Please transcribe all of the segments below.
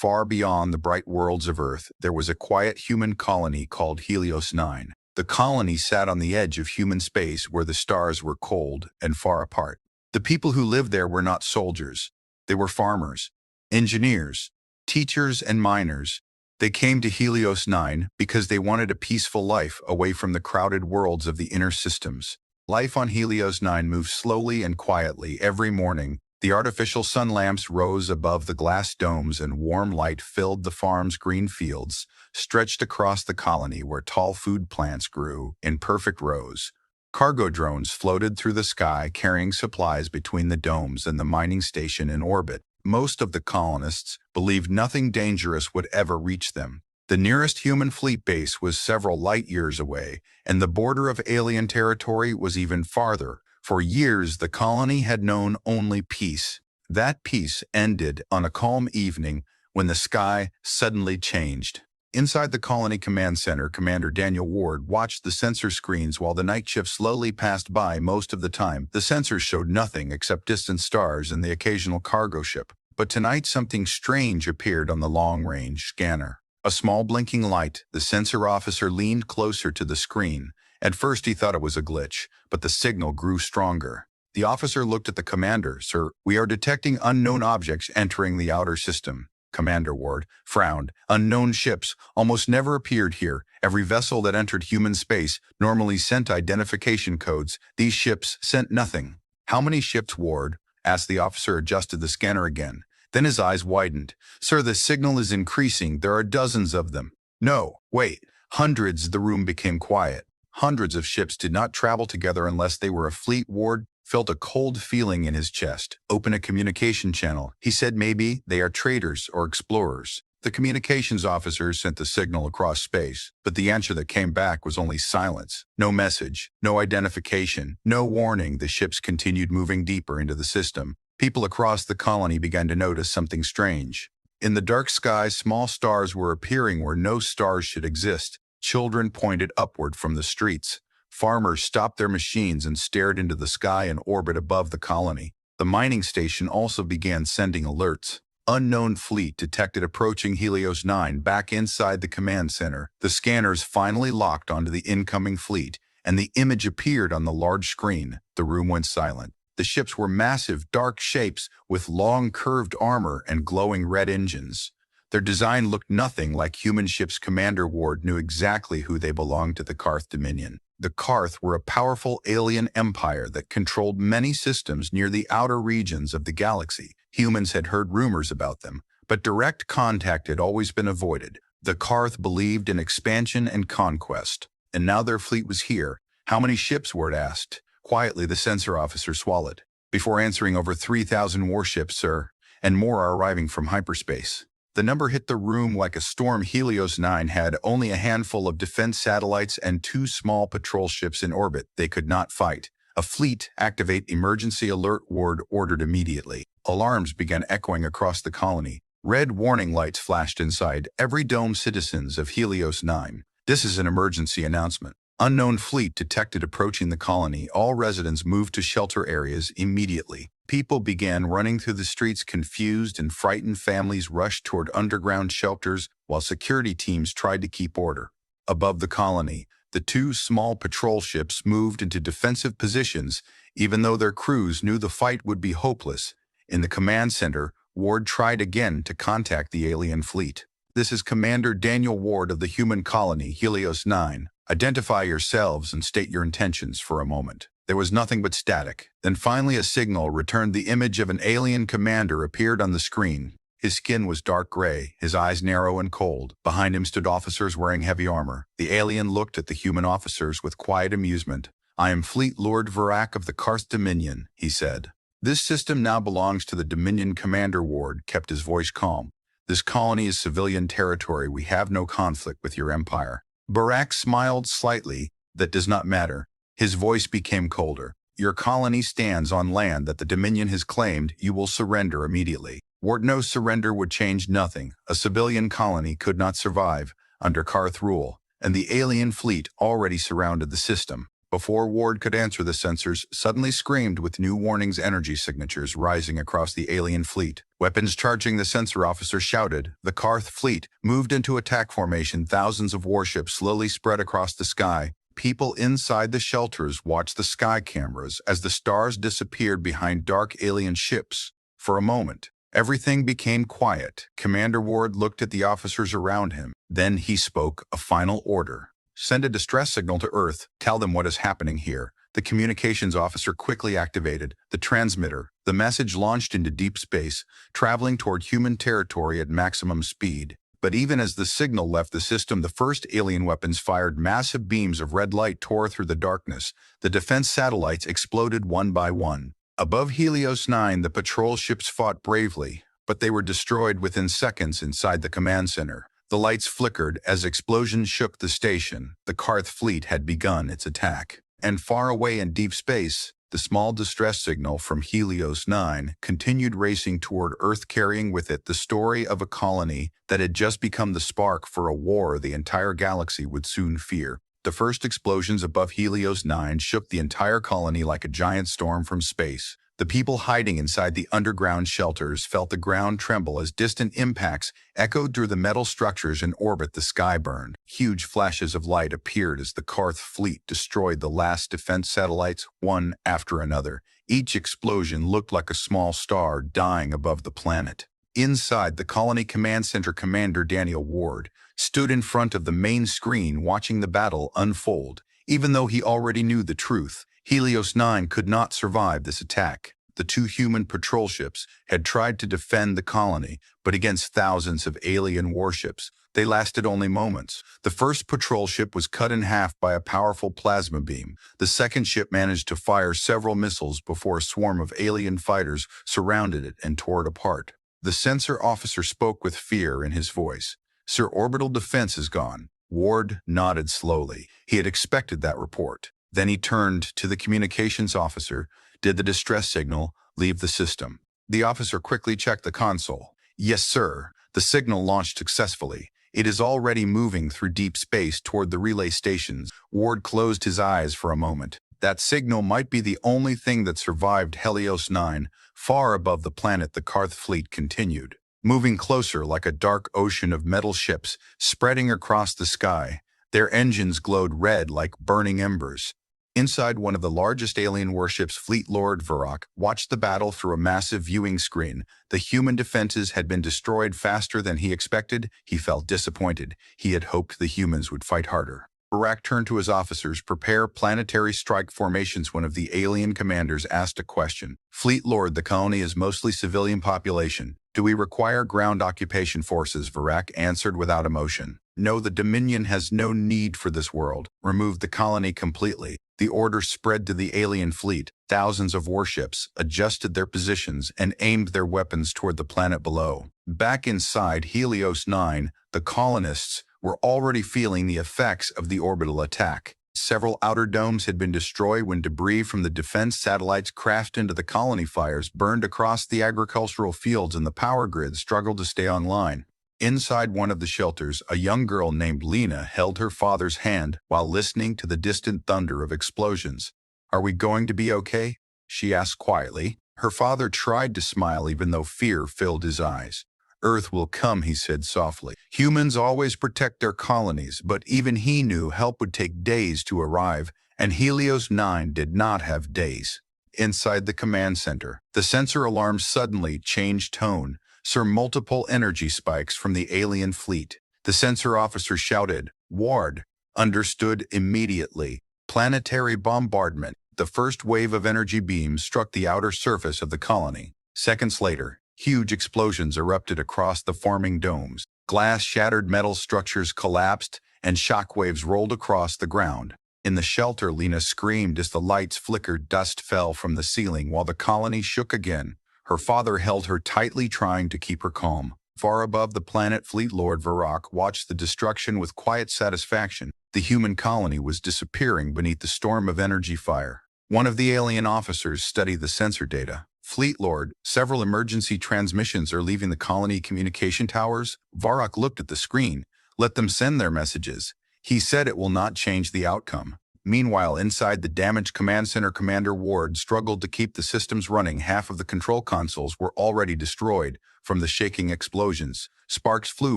far beyond the bright worlds of Earth, there was a quiet human colony called Helios 9. The colony sat on the edge of human space where the stars were cold and far apart. The people who lived there were not soldiers. They were farmers, engineers, teachers, and miners. They came to Helios 9 because they wanted a peaceful life away from the crowded worlds of the inner systems. Life on Helios 9 moved slowly and quietly every morning. The artificial sun lamps rose above the glass domes and warm light filled the farm's green fields, stretched across the colony where tall food plants grew in perfect rows. Cargo drones floated through the sky carrying supplies between the domes and the mining station in orbit. Most of the colonists believed nothing dangerous would ever reach them. The nearest human fleet base was several light years away, and the border of alien territory was even farther. For years, the colony had known only peace. That peace ended on a calm evening when the sky suddenly changed. Inside the colony command center, Commander Daniel Ward watched the sensor screens while the night shift slowly passed by. Most of the time, the sensors showed nothing except distant stars and the occasional cargo ship. But tonight, something strange appeared on the long-range scanner. A small blinking light. The sensor officer leaned closer to the screen. At first, he thought it was a glitch, but the signal grew stronger. The officer looked at the commander. "Sir, we are detecting unknown objects entering the outer system." Commander Ward frowned. Unknown ships almost never appeared here. Every vessel that entered human space normally sent identification codes. These ships sent nothing. "How many ships, Ward?" asked the officer. Adjusted the scanner again. Then his eyes widened. "Sir, the signal is increasing. There are dozens of them." "No, wait. Hundreds." The room became quiet. Hundreds of ships did not travel together unless they were a fleet. Ward felt a cold feeling in his chest. "Open a communication channel," he said. "Maybe they are traders or explorers." The communications officer sent the signal across space, but the answer that came back was only silence. No message, no identification, no warning. The ships continued moving deeper into the system. People across the colony began to notice something strange. In the dark sky, small stars were appearing where no stars should exist. Children pointed upward from the streets. Farmers stopped their machines and stared into the sky in orbit above the colony. The mining station also began sending alerts. Unknown fleet detected approaching Helios 9 back inside the command center. The scanners finally locked onto the incoming fleet, and the image appeared on the large screen. The room went silent. The ships were massive, dark shapes with long, curved armor and glowing red engines. Their design looked nothing like human ships. Commander Ward knew exactly who they belonged to: the Karth Dominion. The Karth were a powerful alien empire that controlled many systems near the outer regions of the galaxy. Humans had heard rumors about them, but direct contact had always been avoided. The Karth believed in expansion and conquest, and now their fleet was here. "How many ships?" Ward asked. Quietly, the sensor officer swallowed. "Before answering, over 3,000 warships, sir, and more are arriving from hyperspace." The number hit the room like a storm. Helios 9 had only a handful of defense satellites and 2 small patrol ships in orbit. They could not fight. "A fleet, activate emergency alert," Ward ordered immediately. Alarms began echoing across the colony. Red warning lights flashed inside every dome. "Citizens of Helios 9, this is an emergency announcement. Unknown fleet detected approaching the colony. All residents moved to shelter areas immediately." People began running through the streets, confused and frightened. Families rushed toward underground shelters while security teams tried to keep order. Above the colony, the 2 small patrol ships moved into defensive positions, even though their crews knew the fight would be hopeless. In the command center, Ward tried again to contact the alien fleet. "This is Commander Daniel Ward of the human colony, Helios 9. Identify yourselves and state your intentions." For a moment, there was nothing but static. Then finally a signal returned. The image of an alien commander appeared on the screen. His skin was dark gray, his eyes narrow and cold. Behind him stood officers wearing heavy armor. The alien looked at the human officers with quiet amusement. "I am Fleet Lord Varak of the Karth Dominion," he said. "This system now belongs to the Dominion." Commander Ward kept his voice calm. "This colony is civilian territory. We have no conflict with your empire." Varak smiled slightly. "That does not matter." His voice became colder. "Your colony stands on land that the Dominion has claimed. You will surrender immediately." Ward, "No surrender would change nothing. A civilian colony could not survive under Karth rule, and the alien fleet already surrounded the system." Before Ward could answer, the sensors suddenly screamed with new warnings, energy signatures rising across the alien fleet. Weapons charging, the sensor officer shouted. The Karth fleet moved into attack formation. Thousands of warships slowly spread across the sky. People inside the shelters watched the sky cameras as the stars disappeared behind dark alien ships. For a moment, everything became quiet. Commander Ward looked at the officers around him. Then he spoke a final order. Send a distress signal to Earth. Tell them what is happening here. The communications officer quickly activated the transmitter. The message launched into deep space, traveling toward human territory at maximum speed. But even as the signal left the system, the first alien weapons fired. Massive beams of red light tore through the darkness. The defense satellites exploded one by one. Above Helios 9, the patrol ships fought bravely, but they were destroyed within seconds inside the command center. The lights flickered as explosions shook the station. The Karth fleet had begun its attack. And far away in deep space, the small distress signal from Helios 9 continued racing toward Earth, carrying with it the story of a colony that had just become the spark for a war the entire galaxy would soon fear. The first explosions above Helios 9 shook the entire colony like a giant storm from space. The people hiding inside the underground shelters felt the ground tremble as distant impacts echoed through the metal structures in orbit. The sky burned. Huge flashes of light appeared as the Karth fleet destroyed the last defense satellites, one after another. Each explosion looked like a small star dying above the planet. Inside the colony command center, Commander Daniel Ward stood in front of the main screen watching the battle unfold. Even though he already knew the truth, Helios 9 could not survive this attack. The two human patrol ships had tried to defend the colony, but against thousands of alien warships, they lasted only moments. The first patrol ship was cut in half by a powerful plasma beam. The second ship managed to fire several missiles before a swarm of alien fighters surrounded it and tore it apart. The sensor officer spoke with fear in his voice. "Sir, orbital defense is gone." Ward nodded slowly. He had expected that report. Then he turned to the communications officer. "Did the distress signal leave the system?" The officer quickly checked the console. "Yes, sir. The signal launched successfully. It is already moving through deep space toward the relay stations." Ward closed his eyes for a moment. That signal might be the only thing that survived Helios 9. Far above the planet, the Karth fleet continued, moving closer like a dark ocean of metal ships spreading across the sky. Their engines glowed red like burning embers. Inside one of the largest alien warships, Fleet Lord Varrock watched the battle through a massive viewing screen. The human defenses had been destroyed faster than he expected. He felt disappointed. He had hoped the humans would fight harder. Varrock turned to his officers. "Prepare planetary strike formations." One of the alien commanders asked a question. "Fleet Lord, the colony is mostly civilian population. Do we require ground occupation forces?" Varrock answered without emotion. "No, the Dominion has no need for this world. Remove the colony completely." The order spread to the alien fleet. Thousands of warships adjusted their positions and aimed their weapons toward the planet below. Back inside Helios 9, the colonists were already feeling the effects of the orbital attack. Several outer domes had been destroyed when debris from the defense satellites crashed into the colony. Fires burned across the agricultural fields and the power grid struggled to stay online. Inside one of the shelters, a young girl named Lena held her father's hand while listening to the distant thunder of explosions. "Are we going to be okay?" she asked quietly. Her father tried to smile even though fear filled his eyes. "Earth will come," he said softly. "Humans always protect their colonies, but even he knew help would take days to arrive, and Helios 9 did not have days." Inside the command center, the sensor alarm suddenly changed tone. "Sir, multiple energy spikes from the alien fleet." The sensor officer shouted. Ward understood immediately. Planetary bombardment. The first wave of energy beams struck the outer surface of the colony. Seconds later, huge explosions erupted across the forming domes. Glass shattered, metal structures collapsed, and shockwaves rolled across the ground. In the shelter, Lena screamed as the lights flickered. Dust fell from the ceiling while the colony shook again. Her father held her tightly, trying to keep her calm. Far above the planet, Fleet Lord Varrock watched the destruction with quiet satisfaction. The human colony was disappearing beneath the storm of energy fire. One of the alien officers studied the sensor data. "Fleet Lord, several emergency transmissions are leaving the colony communication towers." Varrock looked at the screen. "Let them send their messages." He said, "It will not change the outcome." Meanwhile, inside the damaged command center, Commander Ward struggled to keep the systems running. Half of the control consoles were already destroyed from the shaking explosions. Sparks flew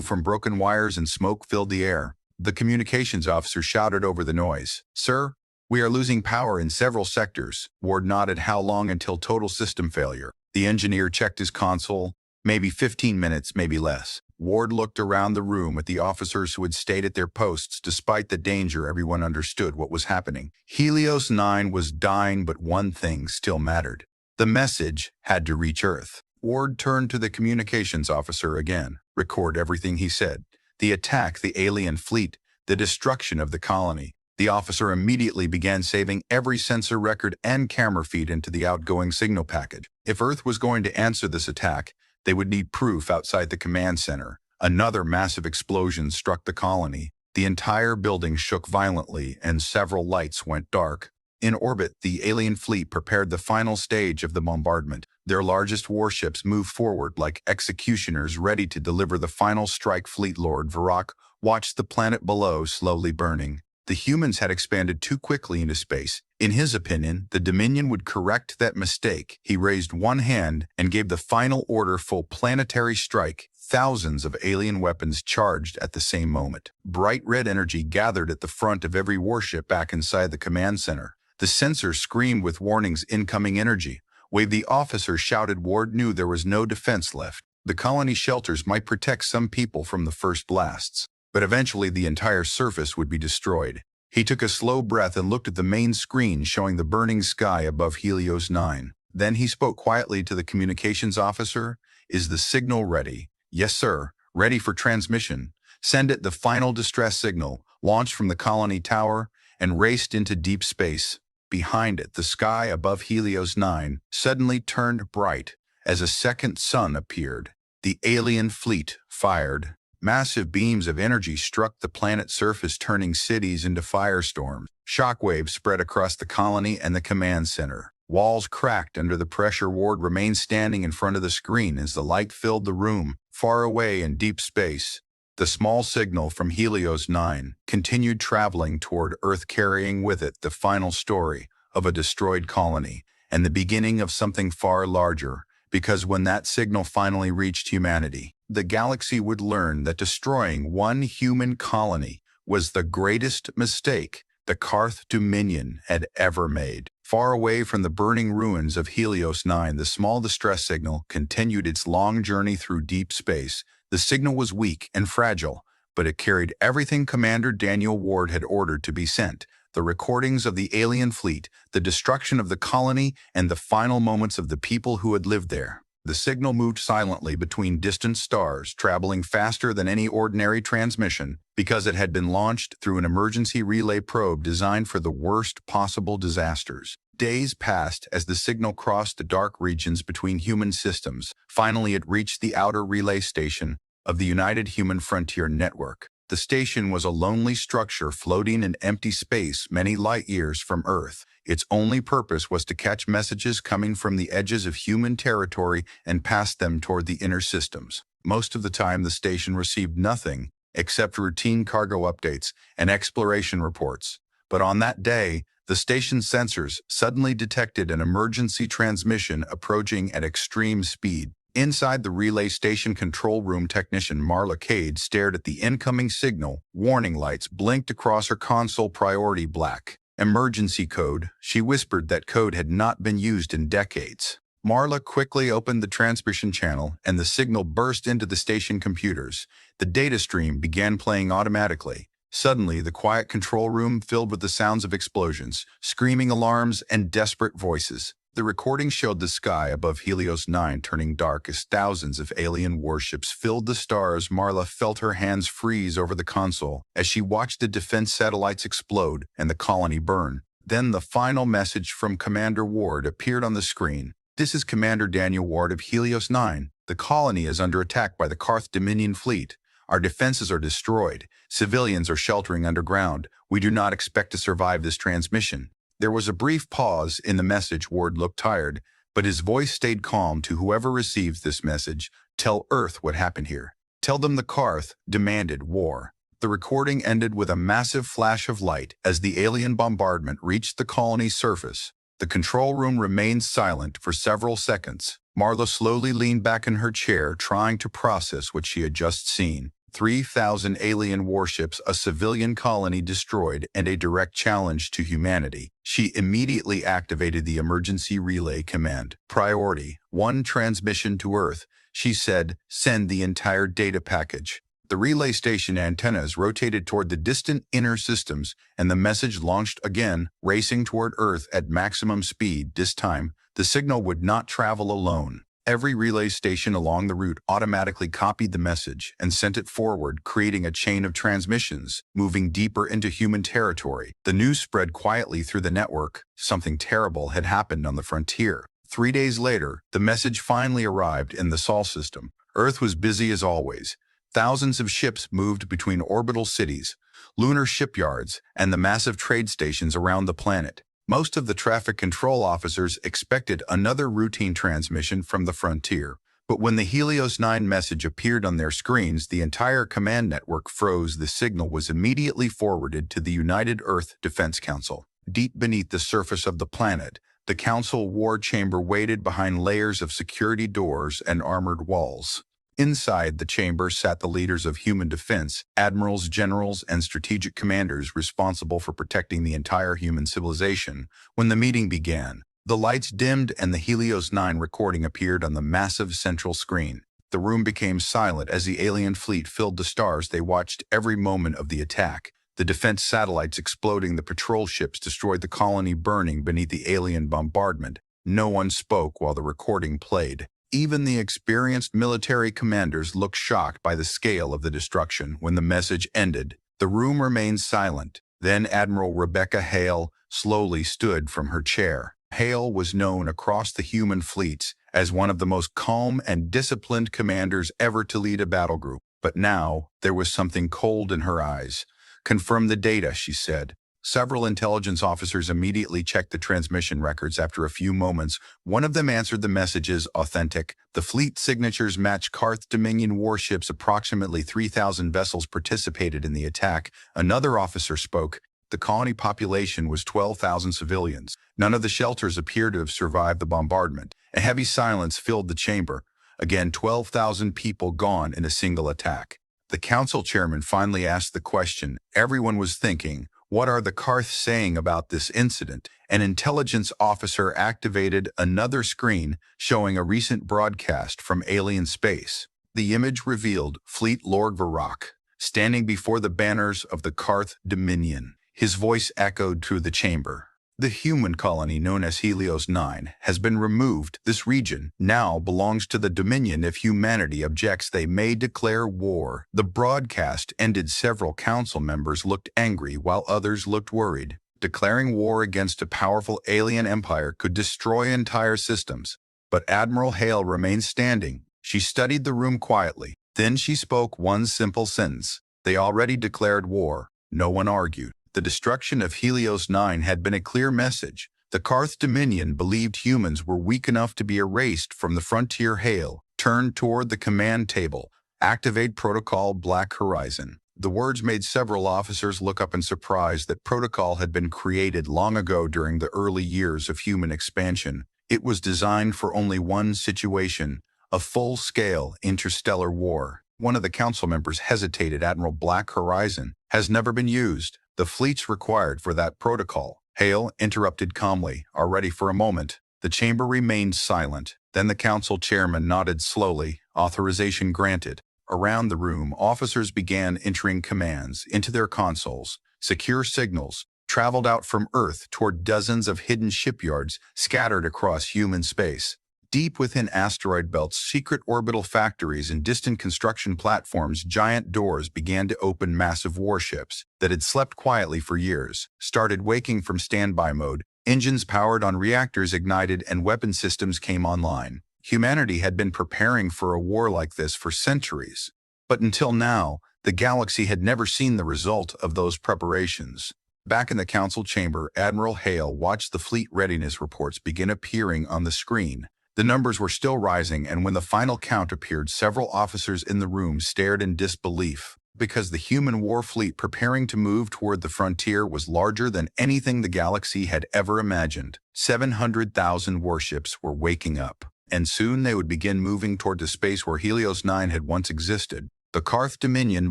from broken wires and smoke filled the air. The communications officer shouted over the noise. "Sir, we are losing power in several sectors." Ward nodded. "How long until total system failure?" The engineer checked his console. "Maybe 15 minutes, maybe less." Ward looked around the room at the officers who had stayed at their posts. Despite the danger, everyone understood what was happening. Helios 9 was dying, but one thing still mattered. The message had to reach Earth. Ward turned to the communications officer again. "Record everything," he said. "The attack, the alien fleet, the destruction of the colony." The officer immediately began saving every sensor record and camera feed into the outgoing signal package. If Earth was going to answer this attack, they would need proof outside the command center. Another massive explosion struck the colony. The entire building shook violently and several lights went dark. In orbit, the alien fleet prepared the final stage of the bombardment. Their largest warships moved forward like executioners ready to deliver the final strike. Fleet Lord Varrock watched the planet below slowly burning. The humans had expanded too quickly into space. In his opinion, the Dominion would correct that mistake. He raised one hand and gave the final order: full planetary strike. Thousands of alien weapons charged at the same moment. Bright red energy gathered at the front of every warship back inside the command center. The sensors screamed with warnings: incoming energy. Wave. The officer shouted. Ward knew there was no defense left. The colony shelters might protect some people from the first blasts, but eventually the entire surface would be destroyed. He took a slow breath and looked at the main screen showing the burning sky above Helios 9. Then he spoke quietly to the communications officer. "Is the signal ready?" "Yes, sir. Ready for transmission." "Send it." The final distress signal launched from the colony tower and raced into deep space. Behind it, the sky above Helios 9 suddenly turned bright as a second sun appeared. The alien fleet fired. Massive beams of energy struck the planet's surface, turning cities into firestorms. Shockwaves spread across the colony and the command center. Walls cracked under the pressure. Ward remained standing in front of the screen as the light filled the room. Far away in deep space, the small signal from Helios 9 continued traveling toward Earth, carrying with it the final story of a destroyed colony and the beginning of something far larger. Because when that signal finally reached humanity, the galaxy would learn that destroying one human colony was the greatest mistake the Karth Dominion had ever made. Far away from the burning ruins of Helios 9, the small distress signal continued its long journey through deep space. The signal was weak and fragile, but it carried everything Commander Daniel Ward had ordered to be sent: the recordings of the alien fleet, the destruction of the colony, and the final moments of the people who had lived there. The signal moved silently between distant stars, traveling faster than any ordinary transmission, because it had been launched through an emergency relay probe designed for the worst possible disasters. Days passed as the signal crossed the dark regions between human systems. Finally, it reached the outer relay station of the United Human Frontier Network. The station was a lonely structure floating in empty space many light years from Earth. Its only purpose was to catch messages coming from the edges of human territory and pass them toward the inner systems. Most of the time, the station received nothing except routine cargo updates and exploration reports. But on that day, the station's sensors suddenly detected an emergency transmission approaching at extreme speed. Inside the relay station control room, technician Marla Cade stared at the incoming signal. Warning lights blinked across her console. Priority black. Emergency code. She whispered that code had not been used in decades. Marla quickly opened the transmission channel, and the signal burst into the station computers. The data stream began playing automatically. Suddenly, the quiet control room filled with the sounds of explosions, screaming alarms, and desperate voices. The recording showed the sky above Helios 9 turning dark as thousands of alien warships filled the stars. Marla felt her hands freeze over the console as she watched the defense satellites explode and the colony burn. Then the final message from Commander Ward appeared on the screen. "This is Commander Daniel Ward of Helios 9. The colony is under attack by the Karth Dominion fleet. Our defenses are destroyed. Civilians are sheltering underground. We do not expect to survive this transmission." There was a brief pause in the message. Ward looked tired, but his voice stayed calm. "To whoever receives this message, tell Earth what happened here. Tell them the Karth demanded war. The recording ended with a massive flash of light as the alien bombardment reached the colony's surface. The control room remained silent for several seconds. Marla slowly leaned back in her chair, trying to process what she had just seen. 3,000 alien warships, a civilian colony destroyed, and a direct challenge to humanity. She immediately activated the emergency relay command. Priority 1 transmission to Earth. She said, send the entire data package. The relay station antennas rotated toward the distant inner systems, and the message launched again, racing toward Earth at maximum speed. This time, the signal would not travel alone. Every relay station along the route automatically copied the message and sent it forward, creating a chain of transmissions, moving deeper into human territory. The news spread quietly through the network. Something terrible had happened on the frontier. 3 days later, the message finally arrived in the Sol system. Earth was busy as always. Thousands of ships moved between orbital cities, lunar shipyards, and the massive trade stations around the planet. Most of the traffic control officers expected another routine transmission from the frontier, but when the Helios 9 message appeared on their screens, the entire command network froze. The signal was immediately forwarded to the United Earth Defense Council. Deep beneath the surface of the planet, the Council war chamber waited behind layers of security doors and armored walls. Inside the chamber sat the leaders of human defense, admirals, generals, and strategic commanders responsible for protecting the entire human civilization. When the meeting began, the lights dimmed and the Helios 9 recording appeared on the massive central screen. The room became silent as the alien fleet filled the stars. They watched every moment of the attack. The defense satellites exploding, the patrol ships destroyed, the colony burning beneath the alien bombardment. No one spoke while the recording played. Even the experienced military commanders looked shocked by the scale of the destruction. When the message ended, the room remained silent. Then Admiral Rebecca Hale slowly stood from her chair. Hale was known across the human fleets as one of the most calm and disciplined commanders ever to lead a battle group. But now, there was something cold in her eyes. Confirm the data, she said. Several intelligence officers immediately checked the transmission records. After a few moments, one of them answered the messages authentic. The fleet signatures match Karth Dominion warships. Approximately 3,000 vessels participated in the attack. Another officer spoke. The colony population was 12,000 civilians. None of the shelters appear to have survived the bombardment. A heavy silence filled the chamber. Again, 12,000 people gone in a single attack. The council chairman finally asked the question everyone was thinking. What are the Karth saying about this incident? An intelligence officer activated another screen showing a recent broadcast from alien space. The image revealed Fleet Lord Varrock standing before the banners of the Karth Dominion. His voice echoed through the chamber. The human colony known as Helios 9 has been removed. This region now belongs to the Dominion. If humanity objects, they may declare war. The broadcast ended. Several council members looked angry while others looked worried. Declaring war against a powerful alien empire could destroy entire systems. But Admiral Hale remained standing. She studied the room quietly. Then she spoke one simple sentence. They already declared war. No one argued. The destruction of Helios 9 had been a clear message. The Karth Dominion believed humans were weak enough to be erased from the frontier. Hale turned toward the command table. Activate Protocol Black Horizon. The words made several officers look up in surprise. That protocol had been created long ago during the early years of human expansion. It was designed for only one situation, a full-scale interstellar war. One of the council members hesitated. Admiral Black Horizon has never been used. The fleets required for that protocol. Hale interrupted calmly, are ready for a moment. The chamber remained silent. Then the council chairman nodded slowly. Authorization granted. Around the room, officers began entering commands into their consoles. Secure signals traveled out from Earth toward dozens of hidden shipyards scattered across human space. Deep within asteroid belts, secret orbital factories and distant construction platforms, giant doors began to open. Massive warships that had slept quietly for years started waking from standby mode. Engines powered on reactors ignited and weapon systems came online. Humanity had been preparing for a war like this for centuries. But until now, the galaxy had never seen the result of those preparations. Back in the council chamber, Admiral Hale watched the fleet readiness reports begin appearing on the screen. The numbers were still rising, and when the final count appeared, several officers in the room stared in disbelief. because the human war fleet preparing to move toward the frontier was larger than anything the galaxy had ever imagined. 700,000 warships were waking up, and soon they would begin moving toward the space where Helios 9 had once existed. The Karth Dominion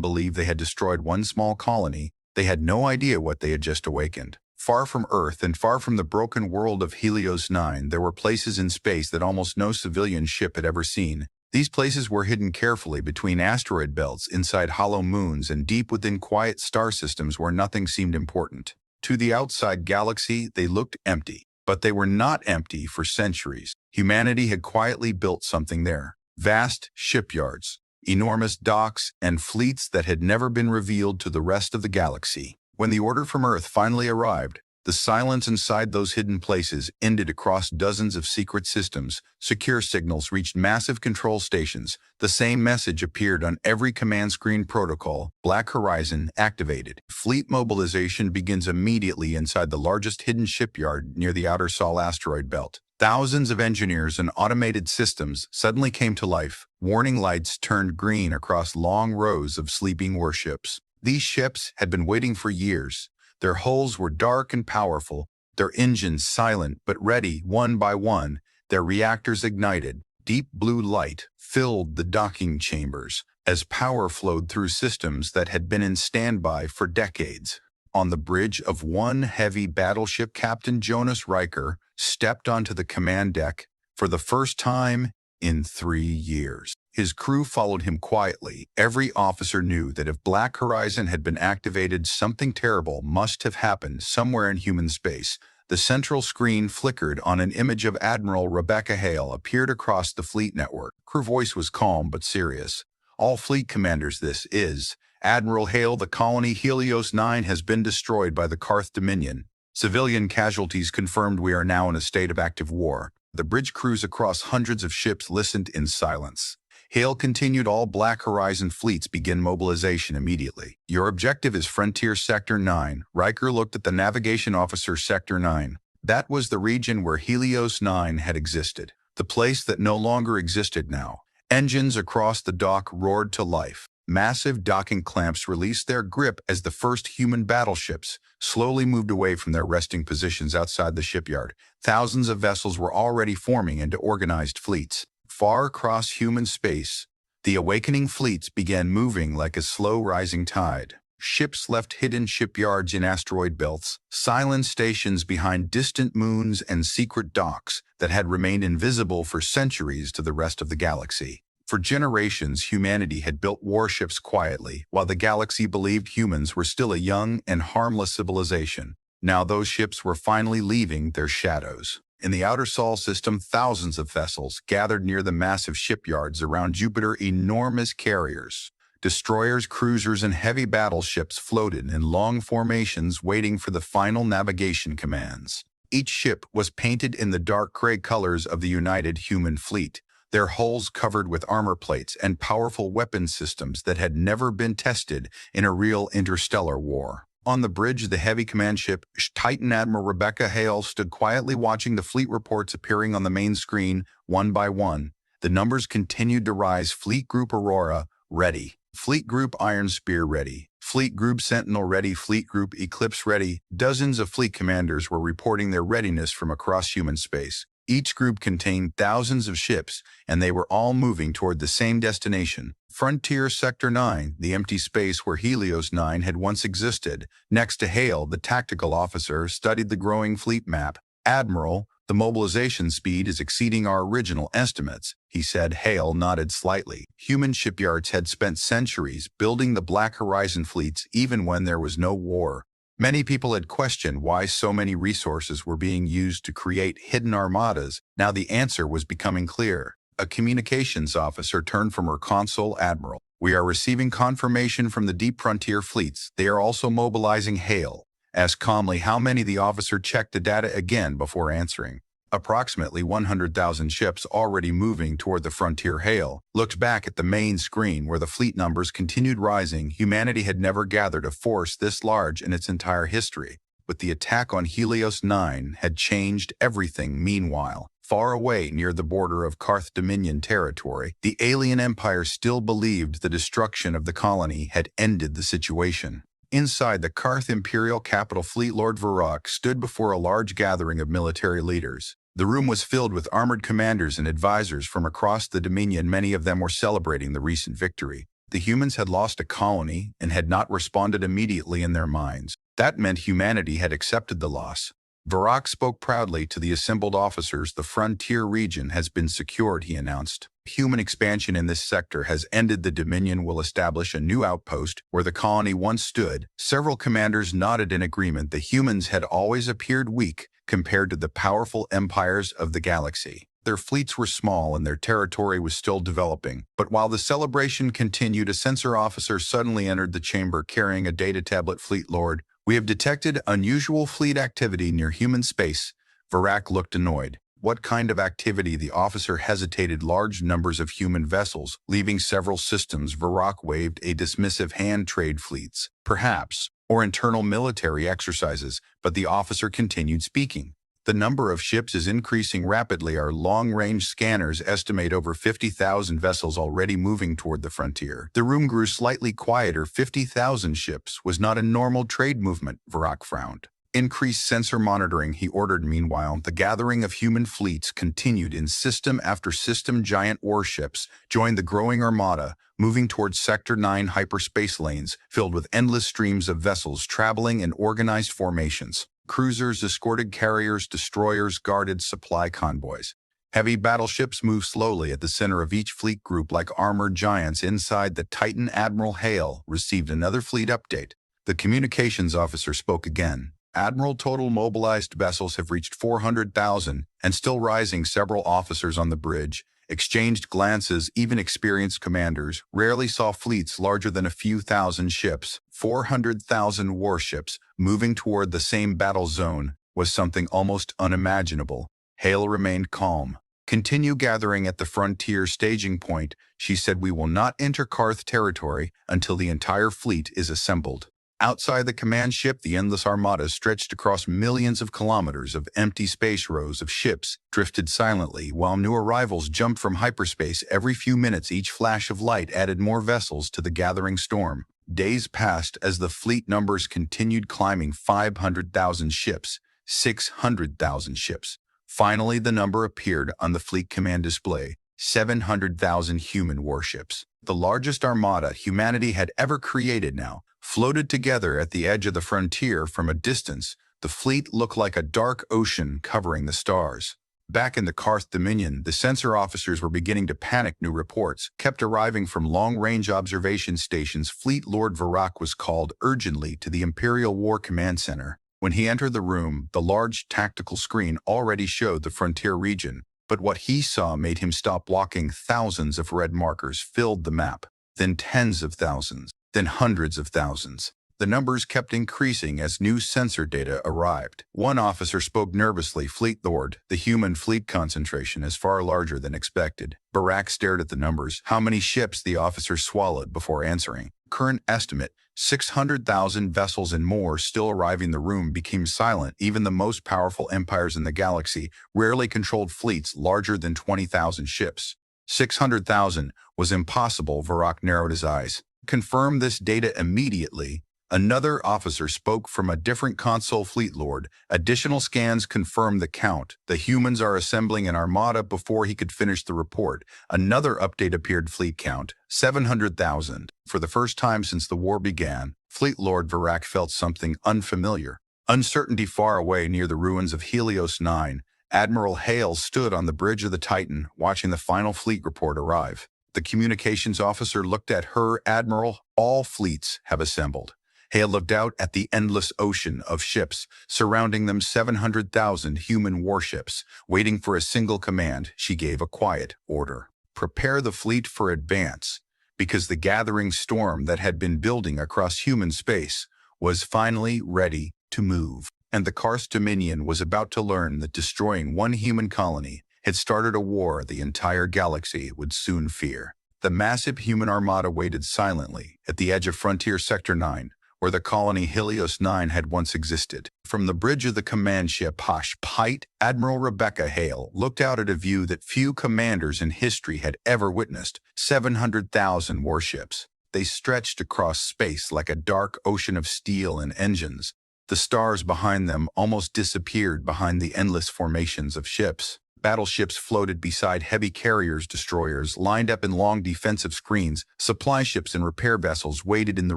believed they had destroyed one small colony. They had no idea what they had just awakened. Far from Earth and far from the broken world of Helios 9, there were places in space that almost no civilian ship had ever seen. These places were hidden carefully between asteroid belts, inside hollow moons, and deep within quiet star systems where nothing seemed important. To the outside galaxy, they looked empty. But they were not empty for centuries. Humanity had quietly built something there. Vast shipyards, enormous docks, and fleets that had never been revealed to the rest of the galaxy. When the order from Earth finally arrived, the silence inside those hidden places ended across dozens of secret systems. Secure signals reached massive control stations. The same message appeared on every command screen protocol. Black Horizon activated. Fleet mobilization begins immediately inside the largest hidden shipyard near the outer Sol asteroid belt. Thousands of engineers and automated systems suddenly came to life. Warning lights turned green across long rows of sleeping warships. These ships had been waiting for years. Their hulls were dark and powerful, their engines silent but ready one by one, their reactors ignited. Deep blue light filled the docking chambers as power flowed through systems that had been in standby for decades. On the bridge of one heavy battleship, Captain Jonas Riker stepped onto the command deck for the first time in 3 years. His crew followed him quietly. Every officer knew that if Black Horizon had been activated, something terrible must have happened somewhere in human space. The central screen flickered on an image of Admiral Rebecca Hale appeared across the fleet network. Her voice was calm but serious. All fleet commanders, this is Admiral Hale. The colony Helios 9 has been destroyed by the Karth Dominion. Civilian casualties confirmed. We are now in a state of active war. The bridge crews across hundreds of ships listened in silence. Hale continued. All Black Horizon fleets begin mobilization immediately. Your objective is Frontier Sector 9. Riker looked at the navigation officer. Sector 9. That was the region where Helios 9 had existed. The place that no longer existed now. Engines across the dock roared to life. Massive docking clamps released their grip as the first human battleships slowly moved away from their resting positions outside the shipyard. Thousands of vessels were already forming into organized fleets. Far across human space, the awakening fleets began moving like a slow-rising tide. Ships left hidden shipyards in asteroid belts, silent stations behind distant moons, and secret docks that had remained invisible for centuries to the rest of the galaxy. For generations, humanity had built warships quietly, while the galaxy believed humans were still a young and harmless civilization. Now those ships were finally leaving their shadows. In the outer Sol system, thousands of vessels gathered near the massive shipyards around Jupiter. Enormous carriers, destroyers, cruisers, and heavy battleships floated in long formations waiting for the final navigation commands. Each ship was painted in the dark gray colors of the United Human Fleet, their hulls covered with armor plates and powerful weapon systems that had never been tested in a real interstellar war. On the bridge, the heavy command ship Titan Admiral Rebecca Hale stood quietly watching the fleet reports appearing on the main screen one by one. The numbers continued to rise. Fleet Group Aurora, ready. Fleet Group Iron Spear, ready. Fleet Group Sentinel, ready. Fleet Group Eclipse, ready. Dozens of fleet commanders were reporting their readiness from across human space. Each group contained thousands of ships, and they were all moving toward the same destination. Frontier Sector 9, the empty space where Helios 9 had once existed. Next to Hale, the tactical officer studied the growing fleet map. Admiral, the mobilization speed is exceeding our original estimates, he said. Hale nodded slightly. Human shipyards had spent centuries building the Black Horizon fleets even when there was no war. Many people had questioned why so many resources were being used to create hidden armadas. Now the answer was becoming clear. A communications officer turned from her console. Admiral, we are receiving confirmation from the Deep Frontier fleets. They are also mobilizing. Hale asked calmly how many. The officer checked the data again before answering. Approximately 100,000 ships already moving toward the frontier. Hale looked back at the main screen where the fleet numbers continued rising. Humanity had never gathered a force this large in its entire history. But the attack on Helios 9 had changed everything. Meanwhile, Far away near the border of Karth Dominion territory, the alien empire still believed the destruction of the colony had ended the situation. Inside the Karth imperial capital, Fleet Lord Varrock stood before a large gathering of military leaders. The room was filled with armored commanders and advisors from across the Dominion. Many of them were celebrating the recent victory. The humans had lost a colony and had not responded immediately in their minds. That meant humanity had accepted the loss. Varrock spoke proudly to the assembled officers. The frontier region has been secured, he announced. Human expansion in this sector has ended. The Dominion will establish a new outpost where the colony once stood. Several commanders nodded in agreement. The humans had always appeared weak compared to the powerful empires of the galaxy. Their fleets were small and their territory was still developing. But while the celebration continued, a sensor officer suddenly entered the chamber carrying a data tablet. Fleet Lord, we have detected unusual fleet activity near human space. Varrock looked annoyed. What kind of activity? The officer hesitated. Large numbers of human vessels, leaving several systems. Varrock waved a dismissive hand. Trade fleets, perhaps, or internal military exercises, but the officer continued speaking. The number of ships is increasing rapidly. Our long-range scanners estimate over 50,000 vessels already moving toward the frontier. The room grew slightly quieter. 50,000 ships was not a normal trade movement, Varrock frowned. Increase sensor monitoring, he ordered. Meanwhile, the gathering of human fleets continued in system after system. Giant warships joined the growing armada, moving towards Sector 9 hyperspace lanes filled with endless streams of vessels traveling in organized formations. Cruisers escorted carriers, destroyers guarded supply convoys. Heavy battleships moved slowly at the center of each fleet group like armored giants. Inside the Titan, Admiral Hale received another fleet update. The communications officer spoke again. Admiral, total mobilized vessels have reached 400,000 and still rising. Several officers on the bridge exchanged glances. Even experienced commanders rarely saw fleets larger than a few thousand ships. 400,000 warships moving toward the same battle zone was something almost unimaginable. Hale remained calm. Continue gathering at the frontier staging point, she said. We will not enter Karth territory until the entire fleet is assembled. Outside the command ship, the endless armada stretched across millions of kilometers of empty space. Rows of ships drifted silently while new arrivals jumped from hyperspace every few minutes. Each flash of light added more vessels to the gathering storm. Days passed as the fleet numbers continued climbing. 500,000 ships, 600,000 ships. Finally, the number appeared on the fleet command display. 700,000 human warships. The largest armada humanity had ever created now floated together at the edge of the frontier. From a distance, the fleet looked like a dark ocean covering the stars. Back in the Karth Dominion, the sensor officers were beginning to panic. New reports kept arriving from long-range observation stations. Fleet Lord Varrock was called urgently to the Imperial War Command Center. When he entered the room, the large tactical screen already showed the frontier region, but what he saw made him stop walking. Thousands of red markers filled the map, then tens of thousands, then hundreds of thousands. The numbers kept increasing as new sensor data arrived. One officer spoke nervously. Fleet Lord, the human fleet concentration is far larger than expected. Varrock stared at the numbers. How many ships? The officer swallowed before answering. Current estimate, 600,000 vessels and more still arriving. The room became silent. Even the most powerful empires in the galaxy rarely controlled fleets larger than 20,000 ships. 600,000 was impossible. Varrock narrowed his eyes. Confirm this data immediately. Another officer spoke from a different console. Fleet Lord, additional scans confirm the count. The humans are assembling an armada. Before he could finish the report, another update appeared. Fleet count, 700,000. For the first time since the war began, Fleet Lord Varrock felt something unfamiliar. Uncertainty. Far away near the ruins of Helios 9, Admiral Hale stood on the bridge of the Titan, watching the final fleet report arrive. The communications officer looked at her. Admiral, all fleets have assembled. Hale looked out at the endless ocean of ships surrounding them. 700,000 human warships waiting for a single command. She gave a quiet order. Prepare the fleet for advance, because the gathering storm that had been building across human space was finally ready to move. And the Karth Dominion was about to learn that destroying one human colony had started a war the entire galaxy would soon fear. The massive human armada waited silently at the edge of Frontier Sector 9, where the colony Helios 9 had once existed. From the bridge of the command ship HFY, Admiral Rebecca Hale looked out at a view that few commanders in history had ever witnessed: 700,000 warships. They stretched across space like a dark ocean of steel and engines. The stars behind them almost disappeared behind the endless formations of ships. Battleships floated beside heavy carriers, destroyers lined up in long defensive screens. Supply ships and repair vessels waited in the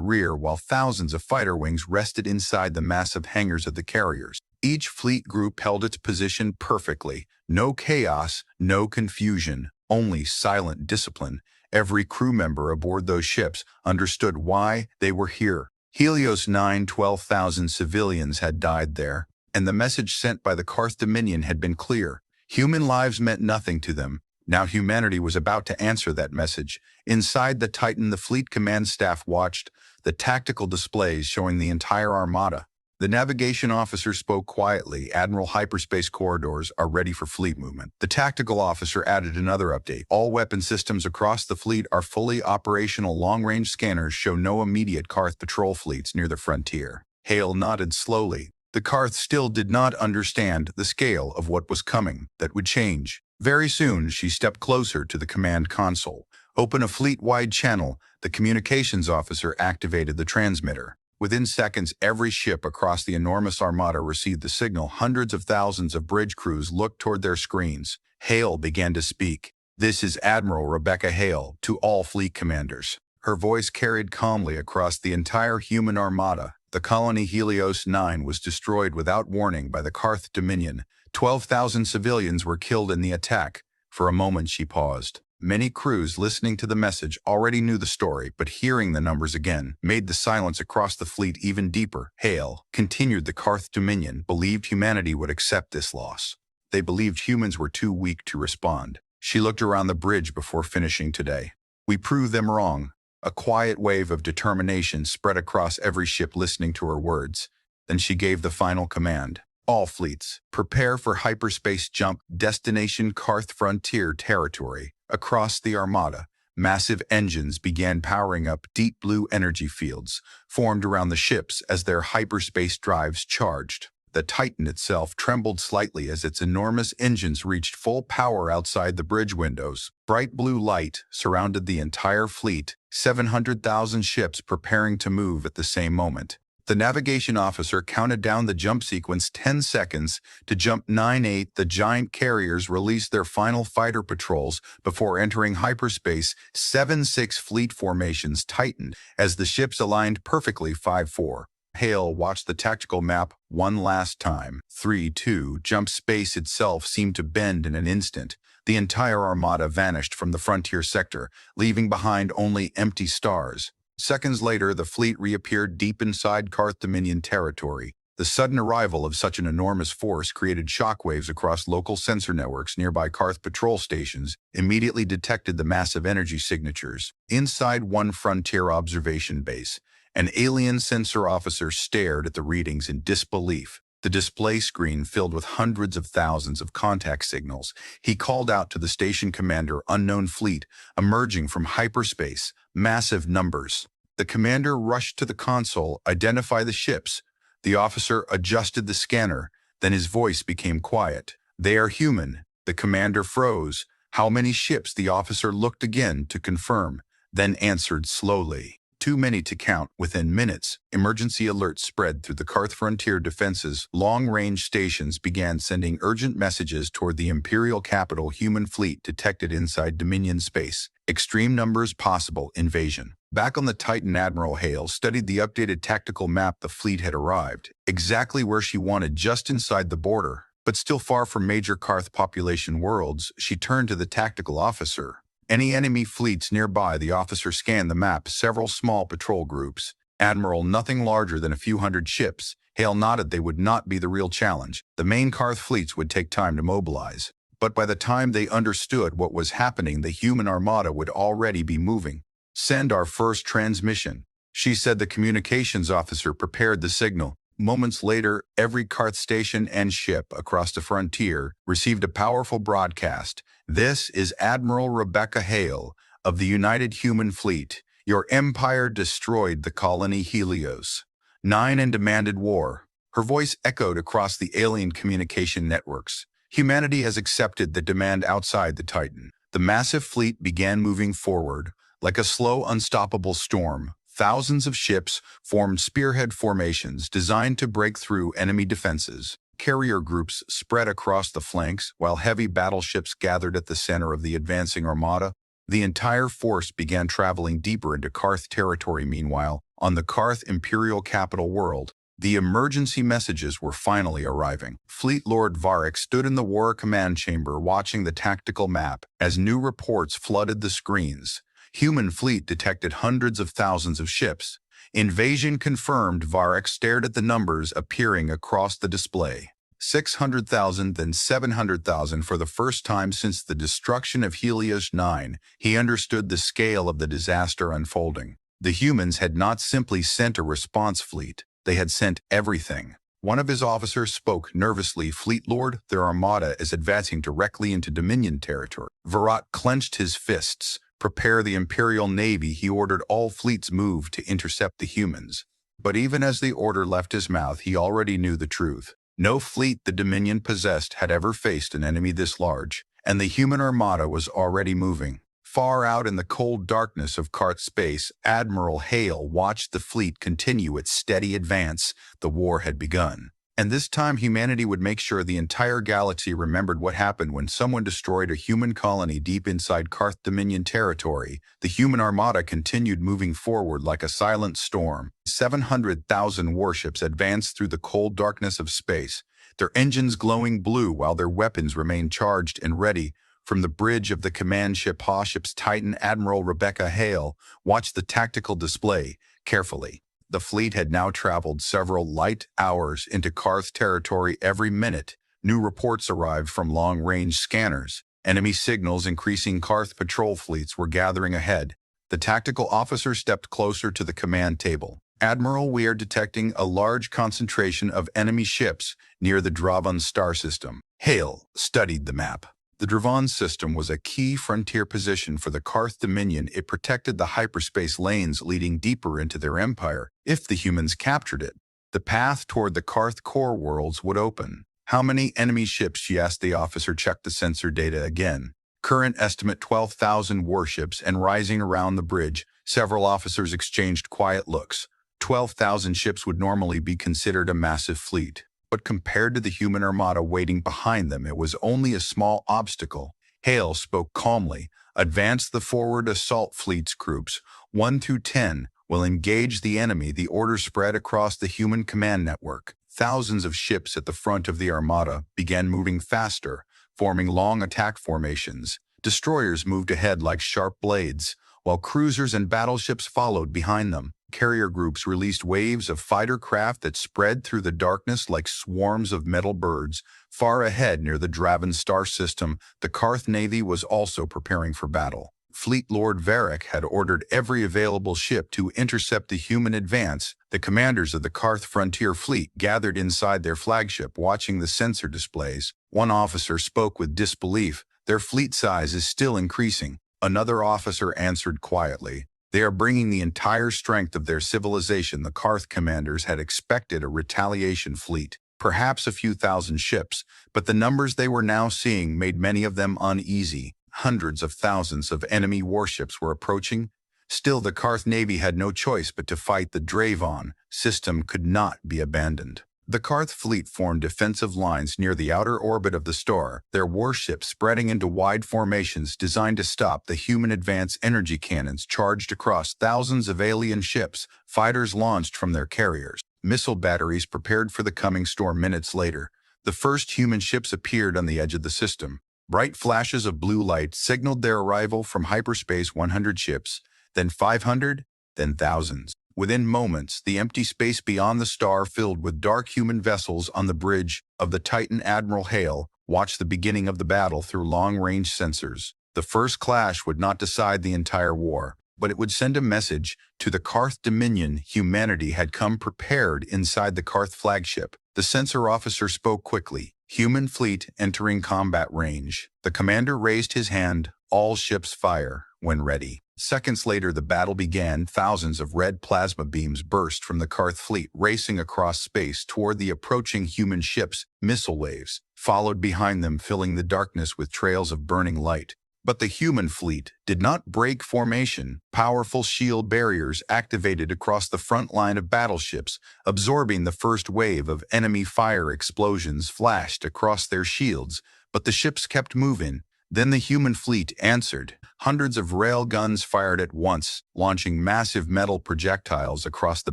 rear, while thousands of fighter wings rested inside the massive hangars of the carriers. Each fleet group held its position perfectly. No chaos, no confusion, only silent discipline. Every crew member aboard those ships understood why they were here. Helios 9, 12,000 civilians had died there, and the message sent by the Karth Dominion had been clear. Human lives meant nothing to them. Now humanity was about to answer that message. Inside the Titan, the fleet command staff watched, the tactical displays showing the entire armada. The navigation officer spoke quietly. Admiral, hyperspace corridors are ready for fleet movement. The tactical officer added another update. All weapon systems across the fleet are fully operational. Long-range scanners show no immediate Karth patrol fleets near the frontier. Hale nodded slowly. The Karth still did not understand the scale of what was coming. That would change. Very soon, she stepped closer to the command console. Open a fleet-wide channel. The communications officer activated the transmitter. Within seconds, every ship across the enormous armada received the signal. Hundreds of thousands of bridge crews looked toward their screens. Hale began to speak. "This is Admiral Rebecca Hale to all fleet commanders." Her voice carried calmly across the entire human armada. The colony Helios 9 was destroyed without warning by the Karth Dominion. 12,000 civilians were killed in the attack. For a moment she paused. Many crews listening to the message already knew the story, but hearing the numbers again made the silence across the fleet even deeper. Hale, continued the Karth Dominion, believed humanity would accept this loss. They believed humans were too weak to respond. She looked around the bridge before finishing today. "We proved them wrong." A quiet wave of determination spread across every ship listening to her words. Then she gave the final command. "All fleets, prepare for hyperspace jump. Destination Karth frontier territory." Across the armada, massive engines began powering up. Deep blue energy fields formed around the ships as their hyperspace drives charged. The Titan itself trembled slightly as its enormous engines reached full power outside the bridge windows. Bright blue light surrounded the entire fleet, 700,000 ships preparing to move at the same moment. The navigation officer counted down the jump sequence. 10 seconds to jump. 9-8. The giant carriers released their final fighter patrols before entering hyperspace. 7-6. Fleet formations tightened as the ships aligned perfectly. 5-4. Hale watched the tactical map one last time. 3-2. Jump. Space itself seemed to bend in an instant. The entire armada vanished from the frontier sector, leaving behind only empty stars. Seconds later, the fleet reappeared deep inside Karth Dominion territory. The sudden arrival of such an enormous force created shockwaves across local sensor networks. Nearby Karth patrol stations immediately detected the massive energy signatures. Inside one frontier observation base, an alien sensor officer stared at the readings in disbelief. The display screen filled with hundreds of thousands of contact signals. He called out to the station commander. "Unknown fleet emerging from hyperspace. Massive numbers." The commander rushed to the console. "Identify the ships." The officer adjusted the scanner. Then his voice became quiet. "They are human." The commander froze. "How many ships?" The officer looked again to confirm, then answered slowly. "Too many to count." Within minutes, emergency alerts spread through the Karth frontier defenses. Long-range stations began sending urgent messages toward the Imperial capital. Human fleet detected inside Dominion space. Extreme numbers possible. Invasion. Back on the Titan, Admiral Hale studied the updated tactical map. The fleet had arrived exactly where she wanted, just inside the border, but still far from major Karth population worlds. She turned to the tactical officer. "Any enemy fleets nearby?" The officer scanned the map. "Several small patrol groups." "Admiral, nothing larger than a few hundred ships." Hale nodded. "They would not be the real challenge. The main Karth fleets would take time to mobilize. But by the time they understood what was happening, the human armada would already be moving." "Send our first transmission," she said. The communications officer prepared the signal. Moments later, every Karth station and ship across the frontier received a powerful broadcast. "This is Admiral Rebecca Hale of the United Human Fleet. Your empire destroyed the colony Helios. 9 and demanded war. Her voice echoed across the alien communication networks. Humanity has accepted the demand outside the Titan. The massive fleet began moving forward. Like a slow, unstoppable storm, thousands of ships formed spearhead formations designed to break through enemy defenses. Carrier groups spread across the flanks, while heavy battleships gathered at the center of the advancing armada. The entire force began traveling deeper into Karth territory. Meanwhile, on the Karth imperial capital world, the emergency messages were finally arriving. Fleet Lord Varric stood in the war command chamber watching the tactical map as new reports flooded the screens. Human fleet detected hundreds of thousands of ships. Invasion confirmed. Varric stared at the numbers appearing across the display. 600,000, then 700,000 for the first time since the destruction of Helios 9. He understood the scale of the disaster unfolding. The humans had not simply sent a response fleet. They had sent everything. One of his officers spoke nervously. Fleet Lord, their armada is advancing directly into Dominion territory. Varric clenched his fists. Prepare the Imperial Navy. He ordered all fleets move to intercept the humans. But even as the order left his mouth, he already knew the truth. No fleet the Dominion possessed had ever faced an enemy this large, and the human armada was already moving. Far out in the cold darkness of Karth space, Admiral Hale watched the fleet continue its steady advance. The war had begun. And this time humanity would make sure the entire galaxy remembered what happened when someone destroyed a human colony deep inside Karth Dominion territory. The human armada continued moving forward like a silent storm. 700,000 warships advanced through the cold darkness of space, their engines glowing blue while their weapons remained charged and ready. From the bridge of the command ship HFY Titan, Admiral Rebecca Hale watched the tactical display carefully. The fleet had now traveled several light hours into Karth territory. Every minute, new reports arrived from long-range scanners. Enemy signals increasing. Karth patrol fleets were gathering ahead. The tactical officer stepped closer to the command table. Admiral, we are detecting a large concentration of enemy ships near the Dravan star system. Hale studied the map. The Dravan system was a key frontier position for the Karth Dominion. It protected the hyperspace lanes leading deeper into their empire. If the humans captured it, the path toward the Karth core worlds would open. How many enemy ships? She asked. The officer checked the sensor data again. Current estimate 12,000 warships and rising. Around the bridge, several officers exchanged quiet looks. 12,000 ships would normally be considered a massive fleet. But compared to the human armada waiting behind them, it was only a small obstacle. Hale spoke calmly. Advance the forward assault fleets. Groups 1 through 10 will engage the enemy. The order spread across the human command network. Thousands of ships at the front of the armada began moving faster, forming long attack formations. Destroyers moved ahead like sharp blades, while cruisers and battleships followed behind them. Carrier groups released waves of fighter craft that spread through the darkness like swarms of metal birds. Far ahead near the Dravan star system, the Karth Navy was also preparing for battle. Fleet Lord Varric had ordered every available ship to intercept the human advance. The commanders of the Karth Frontier Fleet gathered inside their flagship, watching the sensor displays. One officer spoke with disbelief. Their fleet size is still increasing. Another officer answered quietly. They are bringing the entire strength of their civilization. The Karth commanders had expected a retaliation fleet, perhaps a few thousand ships, but the numbers they were now seeing made many of them uneasy. Hundreds of thousands of enemy warships were approaching. Still, the Karth Navy had no choice but to fight. The Dravan system could not be abandoned. The Karth fleet formed defensive lines near the outer orbit of the star, their warships spreading into wide formations designed to stop the human advance. Energy cannons charged across thousands of alien ships. Fighters launched from their carriers. Missile batteries prepared for the coming storm. Minutes later, the first human ships appeared on the edge of the system. Bright flashes of blue light signaled their arrival from hyperspace. 100 ships, then 500, then thousands. Within moments, the empty space beyond the star filled with dark human vessels. On the bridge of the Titan, Admiral Hale watched the beginning of the battle through long-range sensors. The first clash would not decide the entire war, but it would send a message to the Karth Dominion. Humanity had come prepared inside the Karth flagship. The sensor officer spoke quickly. Human fleet entering combat range. The commander raised his hand. All ships fire when ready. Seconds later, the battle began. Thousands of red plasma beams burst from the Karth fleet, racing across space toward the approaching human ships. Missile waves followed behind them, filling the darkness with trails of burning light. But the human fleet did not break formation. Powerful shield barriers activated across the front line of battleships, absorbing the first wave of enemy fire. Explosions flashed across their shields, but the ships kept moving. Then the human fleet answered. Hundreds of rail guns fired at once, launching massive metal projectiles across the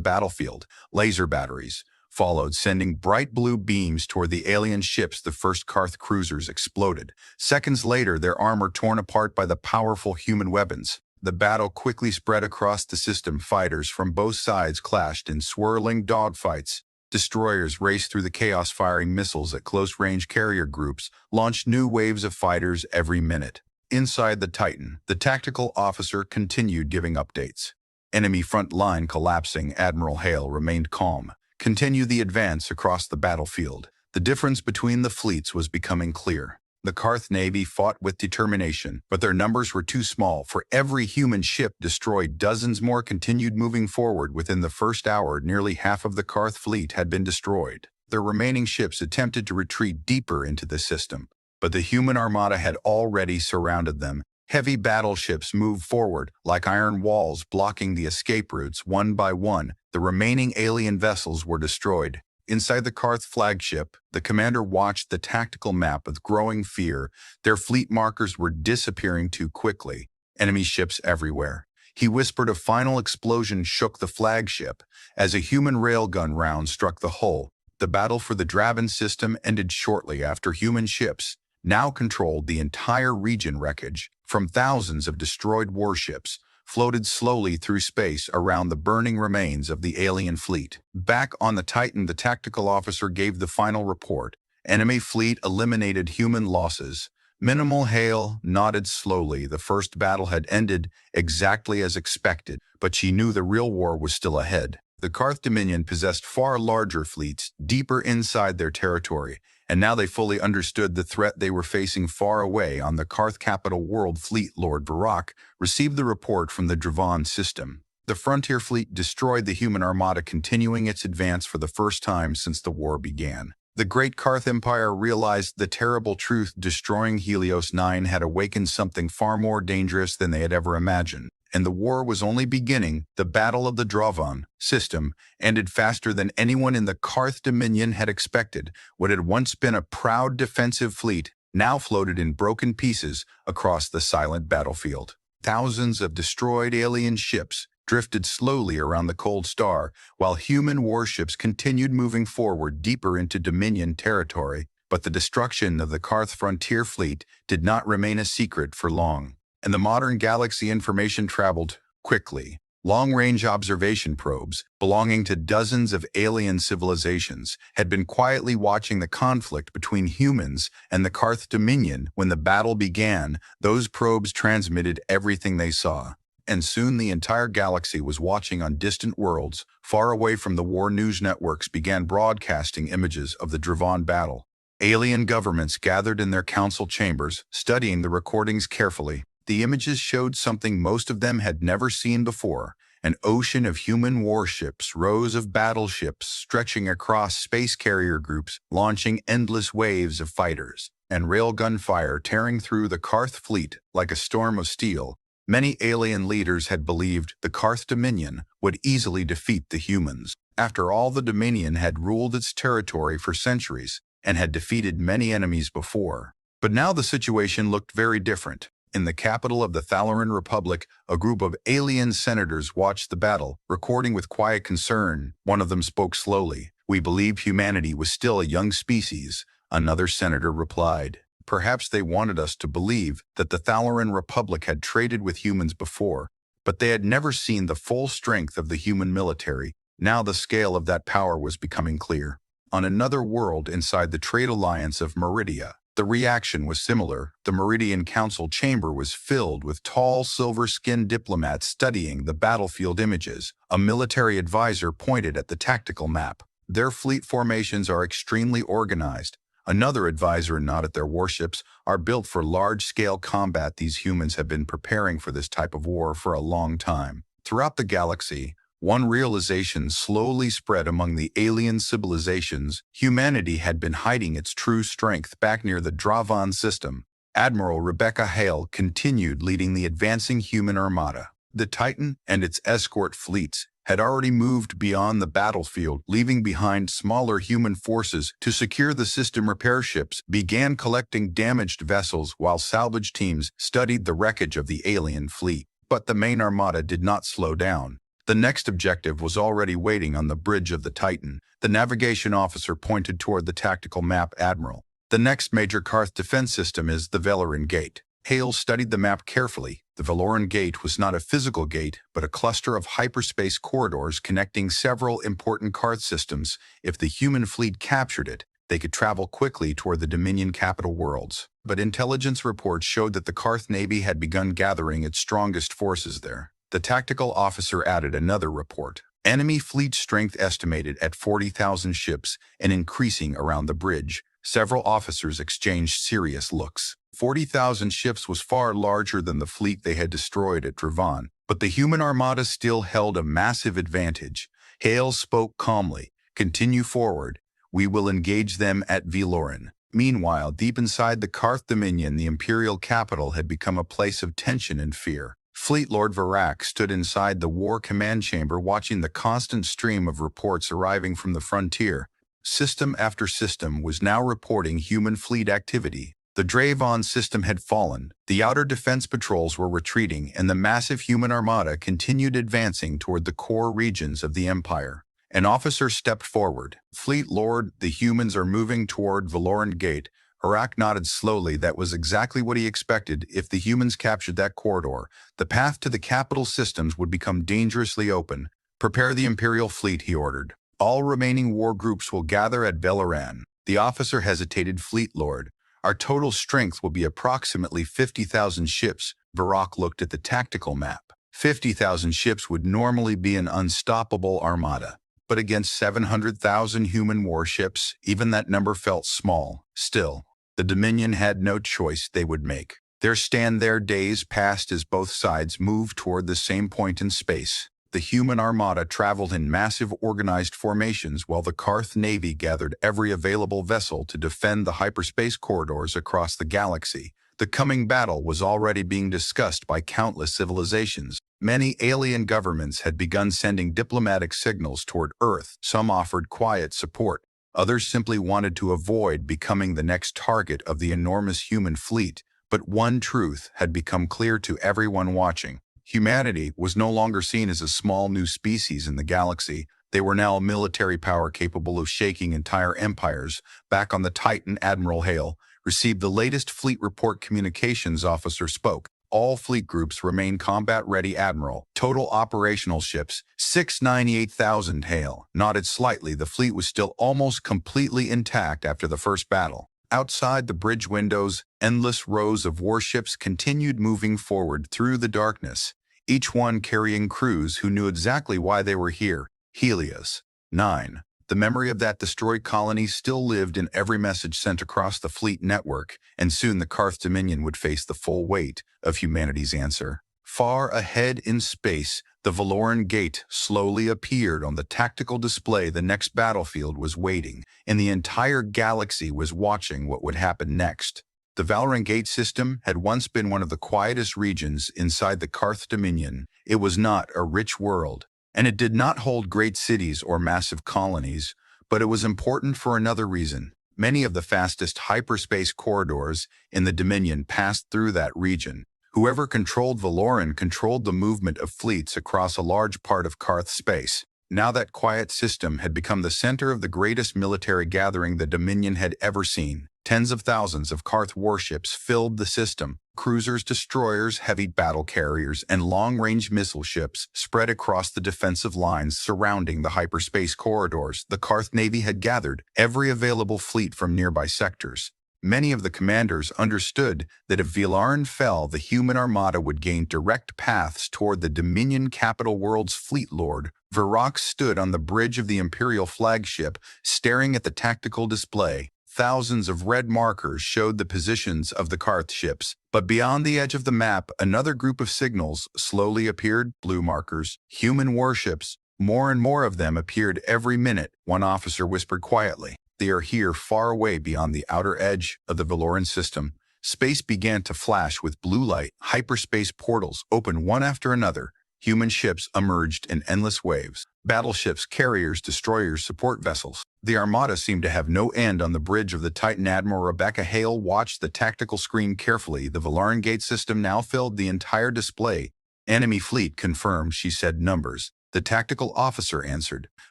battlefield. Laser batteries followed, sending bright blue beams toward the alien ships. The first Karth cruisers exploded. Seconds later, their armor torn apart by the powerful human weapons. The battle quickly spread across the system. Fighters from both sides clashed in swirling dogfights. Destroyers raced through the chaos, firing missiles at close-range. Carrier groups launched new waves of fighters every minute. Inside the Titan, the tactical officer continued giving updates. Enemy front line collapsing. Admiral Hale remained calm. Continue the advance across the battlefield. The difference between the fleets was becoming clear. The Karth Navy fought with determination, but their numbers were too small. For every human ship destroyed, dozens more continued moving forward. Within the first hour, nearly half of the Karth fleet had been destroyed. Their remaining ships attempted to retreat deeper into the system, but the human armada had already surrounded them. Heavy battleships moved forward like iron walls, blocking the escape routes. One by one, the remaining alien vessels were destroyed. Inside the Karth flagship, the commander watched the tactical map with growing fear. Their fleet markers were disappearing too quickly. Enemy ships everywhere. He whispered. A final explosion shook the flagship as a human railgun round struck the hull. The battle for the Draven system ended shortly after. Human ships now controlled the entire region. Wreckage from thousands of destroyed warships floated slowly through space around the burning remains of the alien fleet. Back on the Titan, the tactical officer gave the final report. Enemy fleet eliminated. Human losses minimal. Hale nodded slowly. The first battle had ended exactly as expected, but she knew the real war was still ahead. The Karth Dominion possessed far larger fleets deeper inside their territory, and now they fully understood the threat they were facing far away. On the Karth capital world, Fleet Lord Varrock received the report from the Draven system. The frontier fleet destroyed the human armada, continuing its advance for the first time since the war began. The great Karth Empire realized the terrible truth. Destroying Helios 9 had awakened something far more dangerous than they had ever imagined. And the war was only beginning. The Battle of the Draven system ended faster than anyone in the Karth Dominion had expected. What had once been a proud defensive fleet now floated in broken pieces across the silent battlefield. Thousands of destroyed alien ships drifted slowly around the cold star, while human warships continued moving forward deeper into Dominion territory. But the destruction of the Karth frontier fleet did not remain a secret for long. In the modern galaxy, information traveled quickly. Long-range observation probes, belonging to dozens of alien civilizations, had been quietly watching the conflict between humans and the Karth Dominion. When the battle began, those probes transmitted everything they saw. And soon the entire galaxy was watching. On distant worlds, far away from the war, news networks began broadcasting images of the Draven battle. Alien governments gathered in their council chambers, studying the recordings carefully. The images showed something most of them had never seen before. An ocean of human warships, rows of battleships stretching across space, carrier groups launching endless waves of fighters, and railgun fire tearing through the Karth fleet like a storm of steel. Many alien leaders had believed the Karth Dominion would easily defeat the humans. After all, the Dominion had ruled its territory for centuries and had defeated many enemies before. But now the situation looked very different. In the capital of the Thalaran Republic, a group of alien senators watched the battle, recording with quiet concern. One of them spoke slowly. "We believed humanity was still a young species," another senator replied. "Perhaps they wanted us to believe that the Thalaran Republic had traded with humans before, but they had never seen the full strength of the human military." Now the scale of that power was becoming clear. On another world inside the trade alliance of Meridia, the reaction was similar. The Meridian Council chamber was filled with tall, silver-skinned diplomats studying the battlefield images. A military advisor pointed at the tactical map. "Their fleet formations are extremely organized. Another advisor nodded. Their warships are built for large-scale combat. These humans have been preparing for this type of war for a long time. Throughout the galaxy, one realization slowly spread among the alien civilizations. Humanity had been hiding its true strength back near the Dravan system. Admiral Rebecca Hale continued leading the advancing human armada. The Titan and its escort fleets had already moved beyond the battlefield, leaving behind smaller human forces to secure the system. Repair ships began collecting damaged vessels while salvage teams studied the wreckage of the alien fleet. But the main armada did not slow down. The next objective was already waiting on the bridge of the Titan. The navigation officer pointed toward the tactical map. Admiral, the next major Karth defense system is the Valoran Gate. Hale studied the map carefully. The Valoran Gate was not a physical gate, but a cluster of hyperspace corridors connecting several important Karth systems. If the human fleet captured it, they could travel quickly toward the Dominion capital worlds. But intelligence reports showed that the Karth Navy had begun gathering its strongest forces there. The tactical officer added another report. Enemy fleet strength estimated at 40,000 ships and increasing around the bridge. Several officers exchanged serious looks. 40,000 ships was far larger than the fleet they had destroyed at Dravan, but the human armada still held a massive advantage. Hale spoke calmly. Continue forward. We will engage them at Valoran. Meanwhile, deep inside the Karth Dominion, the imperial capital had become a place of tension and fear. Fleet Lord Varak stood inside the war command chamber watching the constant stream of reports arriving from the frontier. System after system was now reporting human fleet activity. The Dravan system had fallen, the outer defense patrols were retreating, and the massive human armada continued advancing toward the core regions of the Empire. An officer stepped forward. Fleet Lord, the humans are moving toward Valoran Gate. Varak nodded slowly. That was exactly what he expected. If the humans captured that corridor, the path to the capital systems would become dangerously open. Prepare the Imperial fleet, he ordered. All remaining war groups will gather at Valoran. The officer hesitated. Fleet Lord, our total strength will be approximately 50,000 ships. Varak looked at the tactical map. 50,000 ships would normally be an unstoppable armada. But against 700,000 human warships, even that number felt small. Still, the Dominion had no choice they would make. Their days passed as both sides moved toward the same point in space. The human armada traveled in massive organized formations while the Karth Navy gathered every available vessel to defend the hyperspace corridors across the galaxy. The coming battle was already being discussed by countless civilizations. Many alien governments had begun sending diplomatic signals toward Earth. Some offered quiet support. Others simply wanted to avoid becoming the next target of the enormous human fleet. But one truth had become clear to everyone watching. Humanity was no longer seen as a small new species in the galaxy. They were now a military power capable of shaking entire empires. Back on the Titan, Admiral Hale received the latest fleet report. Communications officer spoke. All fleet groups remain combat-ready, Admiral. Total operational ships, 698,000. Hale nodded slightly. The fleet was still almost completely intact after the first battle. Outside the bridge windows, endless rows of warships continued moving forward through the darkness, each one carrying crews who knew exactly why they were here. Helios 9. The memory of that destroyed colony still lived in every message sent across the fleet network, and soon the Karth Dominion would face the full weight of humanity's answer. Far ahead in space, the Valoran Gate slowly appeared on the tactical display. The next battlefield was waiting, and the entire galaxy was watching what would happen next. The Valoran Gate system had once been one of the quietest regions inside the Karth Dominion. It was not a rich world, and it did not hold great cities or massive colonies, but it was important for another reason. Many of the fastest hyperspace corridors in the Dominion passed through that region. Whoever controlled Valoran controlled the movement of fleets across a large part of Karth space. Now that quiet system had become the center of the greatest military gathering the Dominion had ever seen. Tens of thousands of Karth warships filled the system. Cruisers, destroyers, heavy battle carriers, and long-range missile ships spread across the defensive lines surrounding the hyperspace corridors. The Karth Navy had gathered every available fleet from nearby sectors. Many of the commanders understood that if Valoran fell, the human armada would gain direct paths toward the Dominion capital world's fleet lord. Varak stood on the bridge of the Imperial flagship, staring at the tactical display. Thousands of red markers showed the positions of the Karth ships, but beyond the edge of the map, another group of signals slowly appeared, blue markers, human warships. More and more of them appeared every minute, one officer whispered quietly. They are here far away beyond the outer edge of the Valoran system. Space began to flash with blue light. Hyperspace portals opened one after another. Human ships emerged in endless waves. Battleships, carriers, destroyers, support vessels. The armada seemed to have no end on the bridge of the Titan. Admiral Rebecca Hale watched the tactical screen carefully. The Valoran gate system now filled the entire display. Enemy fleet confirmed, she said. Numbers. The tactical officer answered.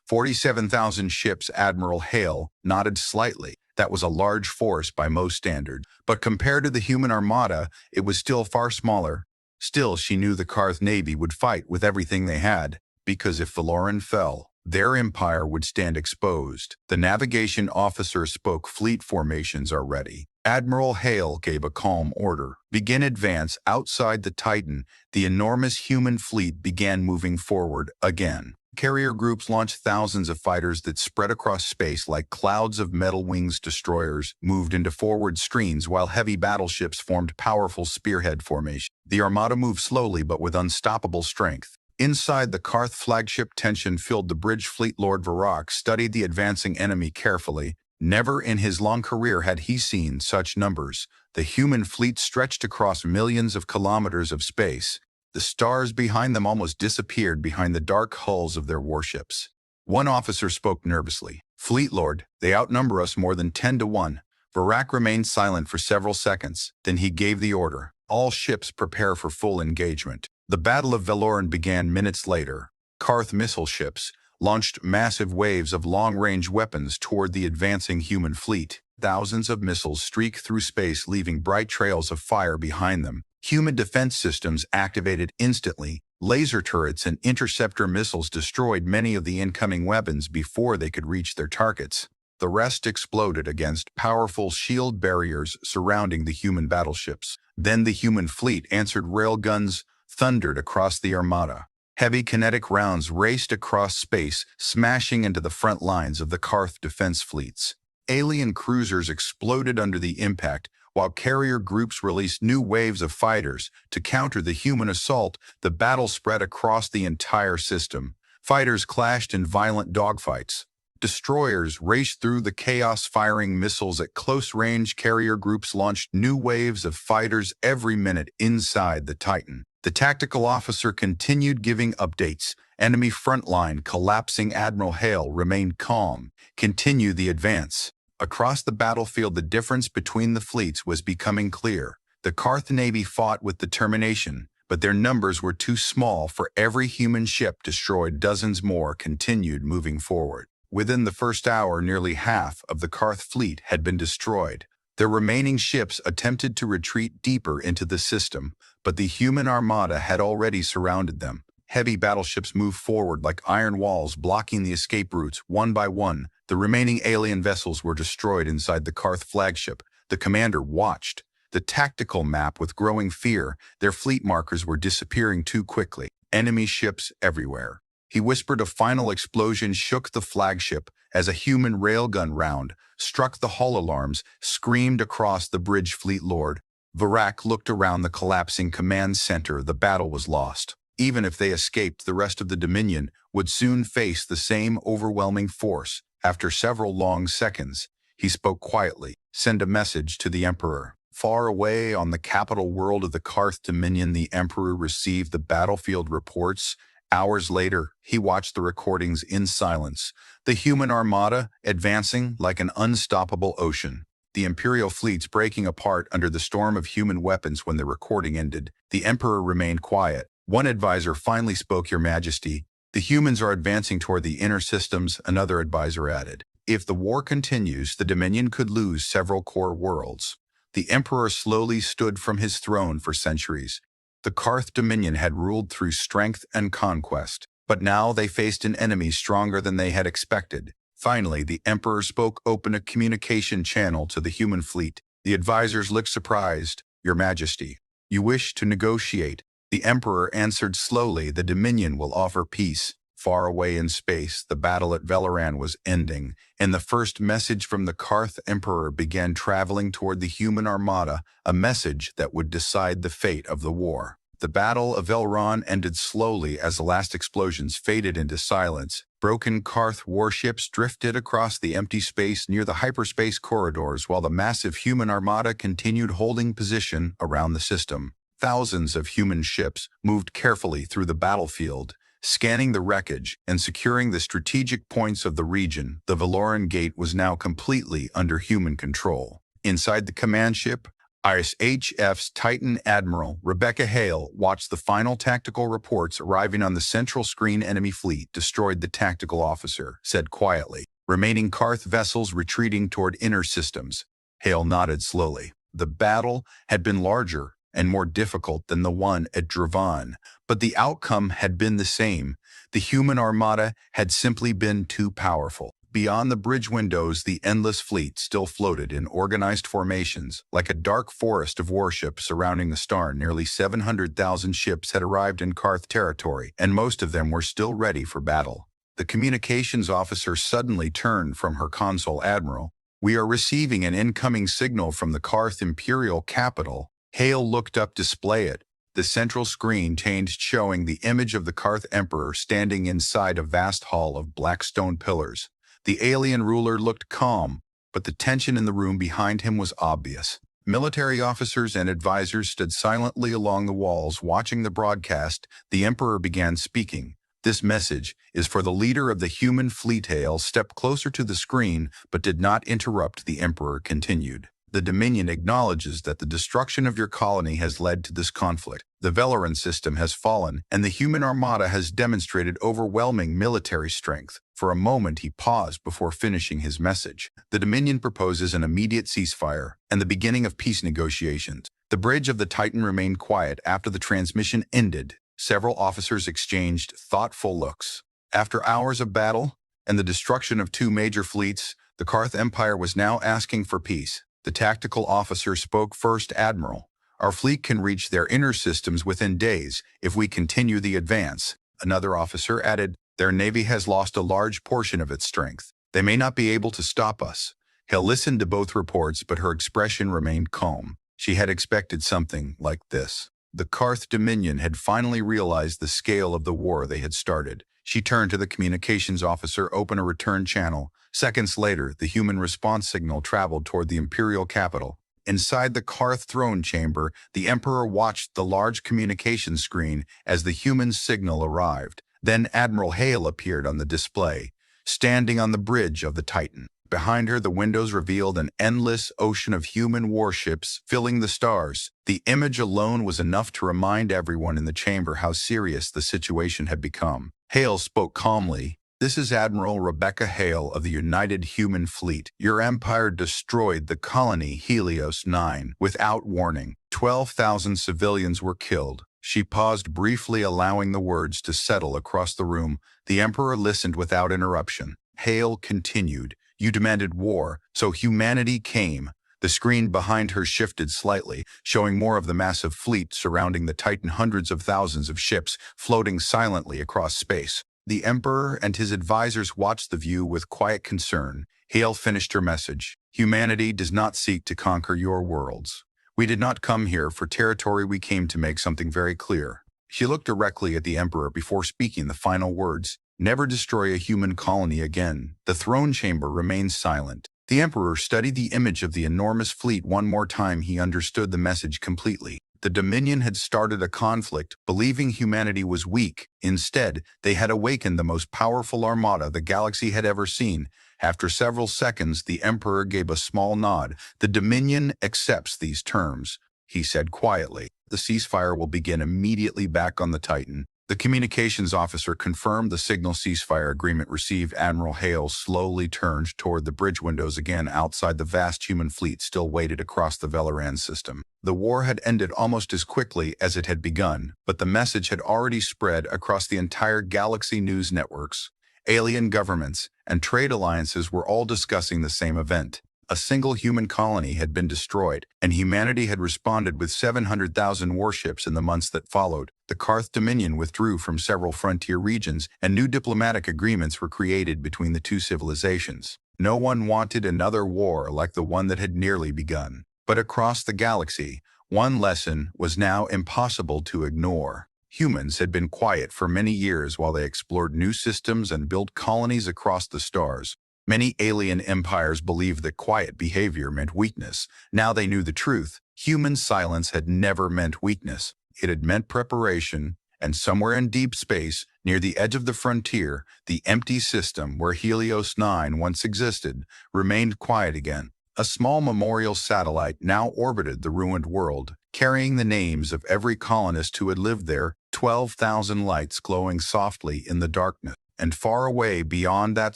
47,000 ships. Admiral Hale nodded slightly. That was a large force by most standards, but compared to the human armada, it was still far smaller. Still, she knew the Karth Navy would fight with everything they had, because if Valoran fell, their empire would stand exposed. The navigation officer spoke. Fleet formations are ready. Admiral Hale gave a calm order. Begin advance outside the Titan. The enormous human fleet began moving forward again. Carrier groups launched thousands of fighters that spread across space like clouds of metal wings. Destroyers moved into forward streams while heavy battleships formed powerful spearhead formation. The armada moved slowly but with unstoppable strength. Inside the Karth flagship, tension filled the bridge. Fleet Lord Varrock studied the advancing enemy carefully. Never in his long career had he seen such numbers. The human fleet stretched across millions of kilometers of space. The stars behind them almost disappeared behind the dark hulls of their warships. One officer spoke nervously. Fleet Lord, they outnumber us more than 10 to 1. Varrock remained silent for several seconds. Then he gave the order. All ships prepare for full engagement. The Battle of Valoran began minutes later. Karth missile ships launched massive waves of long-range weapons toward the advancing human fleet. Thousands of missiles streaked through space, leaving bright trails of fire behind them. Human defense systems activated instantly. Laser turrets and interceptor missiles destroyed many of the incoming weapons before they could reach their targets. The rest exploded against powerful shield barriers surrounding the human battleships. Then the human fleet answered. Railguns thundered across the armada. Heavy kinetic rounds raced across space, smashing into the front lines of the Karth defense fleets. Alien cruisers exploded under the impact, while carrier groups released new waves of fighters to counter the human assault. The battle spread across the entire system. Fighters clashed in violent dogfights. Destroyers raced through the chaos, firing missiles at close range. Carrier groups launched new waves of fighters every minute inside the Titan. The tactical officer continued giving updates. Enemy front line collapsing. Admiral Hale remained calm. Continue the advance. Across the battlefield, the difference between the fleets was becoming clear. The Karth Navy fought with determination, but their numbers were too small. For every human ship destroyed, dozens more continued moving forward. Within the first hour, nearly half of the Karth fleet had been destroyed. The remaining ships attempted to retreat deeper into the system, but the human armada had already surrounded them. Heavy battleships moved forward like iron walls, blocking the escape routes. One by one, the remaining alien vessels were destroyed inside the Karth flagship. The commander watched the tactical map with growing fear. Their fleet markers were disappearing too quickly. Enemy ships everywhere. He whispered. A final explosion shook the flagship as a human railgun round struck the hull. Alarms screamed across the bridge. Fleet Lord Varrock looked around the collapsing command center. The battle was lost. Even if they escaped, the rest of the Dominion would soon face the same overwhelming force. After several long seconds, he spoke quietly. Send a message to the Emperor. Far away on the capital world of the Karth Dominion, the Emperor received the battlefield reports. Hours later, he watched the recordings in silence. The human armada advancing like an unstoppable ocean. The Imperial fleets breaking apart under the storm of human weapons. When the recording ended, the Emperor remained quiet. One advisor finally spoke. Your Majesty, the humans are advancing toward the inner systems. Another advisor added, if the war continues, the Dominion could lose several core worlds. The Emperor slowly stood from his throne. For centuries, the Karth Dominion had ruled through strength and conquest, but now they faced an enemy stronger than they had expected. Finally, the Emperor spoke. Open a communication channel to the human fleet. The advisors looked surprised. Your Majesty, you wish to negotiate? The Emperor answered slowly. The Dominion will offer peace, Far away in space, the battle at Velaran was ending, and the first message from the Karth Emperor began traveling toward the human armada, a message that would decide the fate of the war. The Battle of Velaran ended slowly as the last explosions faded into silence. Broken Karth warships drifted across the empty space near the hyperspace corridors while the massive human armada continued holding position around the system. Thousands of human ships moved carefully through the battlefield, scanning the wreckage and securing the strategic points of the region. The Valoran Gate was now completely under human control. Inside the command ship, ISHF's Titan Admiral Rebecca Hale watched the final tactical reports arriving on the central screen. Enemy fleet destroyed, the tactical officer said quietly. Remaining Karth vessels retreating toward inner systems. Hale nodded slowly. The battle had been larger and more difficult than the one at Dravan, but the outcome had been the same. The human armada had simply been too powerful. Beyond the bridge windows, the endless fleet still floated in organized formations, like a dark forest of warships surrounding the star. Nearly 700,000 ships had arrived in Karth territory, and most of them were still ready for battle. The communications officer suddenly turned from her console. Admiral, we are receiving an incoming signal from the Karth Imperial capital. Hale looked up. Display it. The central screen changed, showing the image of the Karth Emperor standing inside a vast hall of black stone pillars. The alien ruler looked calm, but the tension in the room behind him was obvious. Military officers and advisors stood silently along the walls, watching the broadcast. The Emperor began speaking. This message is for the leader of the human fleet. Hale stepped closer to the screen, but did not interrupt. The Emperor continued. The Dominion acknowledges that the destruction of your colony has led to this conflict. The Velaran system has fallen, and the human armada has demonstrated overwhelming military strength. For a moment he paused before finishing his message. The Dominion proposes an immediate ceasefire and the beginning of peace negotiations. The bridge of the Titan remained quiet after the transmission ended. Several officers exchanged thoughtful looks. After hours of battle and the destruction of two major fleets, the Karth Empire was now asking for peace. The tactical officer spoke first. Admiral, our fleet can reach their inner systems within days if we continue the advance. Another officer added, their navy has lost a large portion of its strength. They may not be able to stop us. Hale listened to both reports, but her expression remained calm. She had expected something like this. The Karth Dominion had finally realized the scale of the war they had started. She turned to the communications officer. Open a return channel. Seconds later, the human response signal traveled toward the Imperial capital. Inside the Karth throne chamber, the Emperor watched the large communication screen as the human signal arrived. Then Admiral Hale appeared on the display, standing on the bridge of the Titan. Behind her, the windows revealed an endless ocean of human warships filling the stars. The image alone was enough to remind everyone in the chamber how serious the situation had become. Hale spoke calmly. This is Admiral Rebecca Hale of the United Human Fleet. Your empire destroyed the colony Helios 9 without warning. 12,000 civilians were killed. She paused briefly, allowing the words to settle across the room. The Emperor listened without interruption. Hale continued. You demanded war, so humanity came. The screen behind her shifted slightly, showing more of the massive fleet surrounding the Titan. Hundreds of thousands of ships floating silently across space. The Emperor and his advisors watched the view with quiet concern. Hale finished her message. Humanity does not seek to conquer your worlds. We did not come here for territory. We came to make something very clear. She looked directly at the Emperor before speaking the final words. Never destroy a human colony again. The throne chamber remained silent. The Emperor studied the image of the enormous fleet one more time. He understood the message completely. The Dominion had started a conflict, believing humanity was weak. Instead, they had awakened the most powerful armada the galaxy had ever seen. After several seconds, the Emperor gave a small nod. The Dominion accepts these terms, he said quietly. The ceasefire will begin immediately back on the Titan. The communications officer confirmed the signal. Ceasefire agreement received. Admiral Hale slowly turned toward the bridge windows again. Outside, the vast human fleet still waited across the Velaran system. The war had ended almost as quickly as it had begun, but the message had already spread across the entire galaxy. News networks, alien governments, and trade alliances were all discussing the same event. A single human colony had been destroyed, and humanity had responded with 700,000 warships in the months that followed. The Karth Dominion withdrew from several frontier regions, and new diplomatic agreements were created between the two civilizations. No one wanted another war like the one that had nearly begun. But across the galaxy, one lesson was now impossible to ignore. Humans had been quiet for many years while they explored new systems and built colonies across the stars. Many alien empires believed that quiet behavior meant weakness. Now they knew the truth. Human silence had never meant weakness. It had meant preparation, and somewhere in deep space, near the edge of the frontier, the empty system where Helios 9 once existed remained quiet again. A small memorial satellite now orbited the ruined world, carrying the names of every colonist who had lived there, 12,000 lights glowing softly in the darkness. And far away beyond that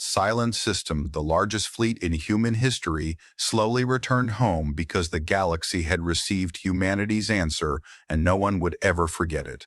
silent system, the largest fleet in human history slowly returned home because the galaxy had received humanity's answer and no one would ever forget it.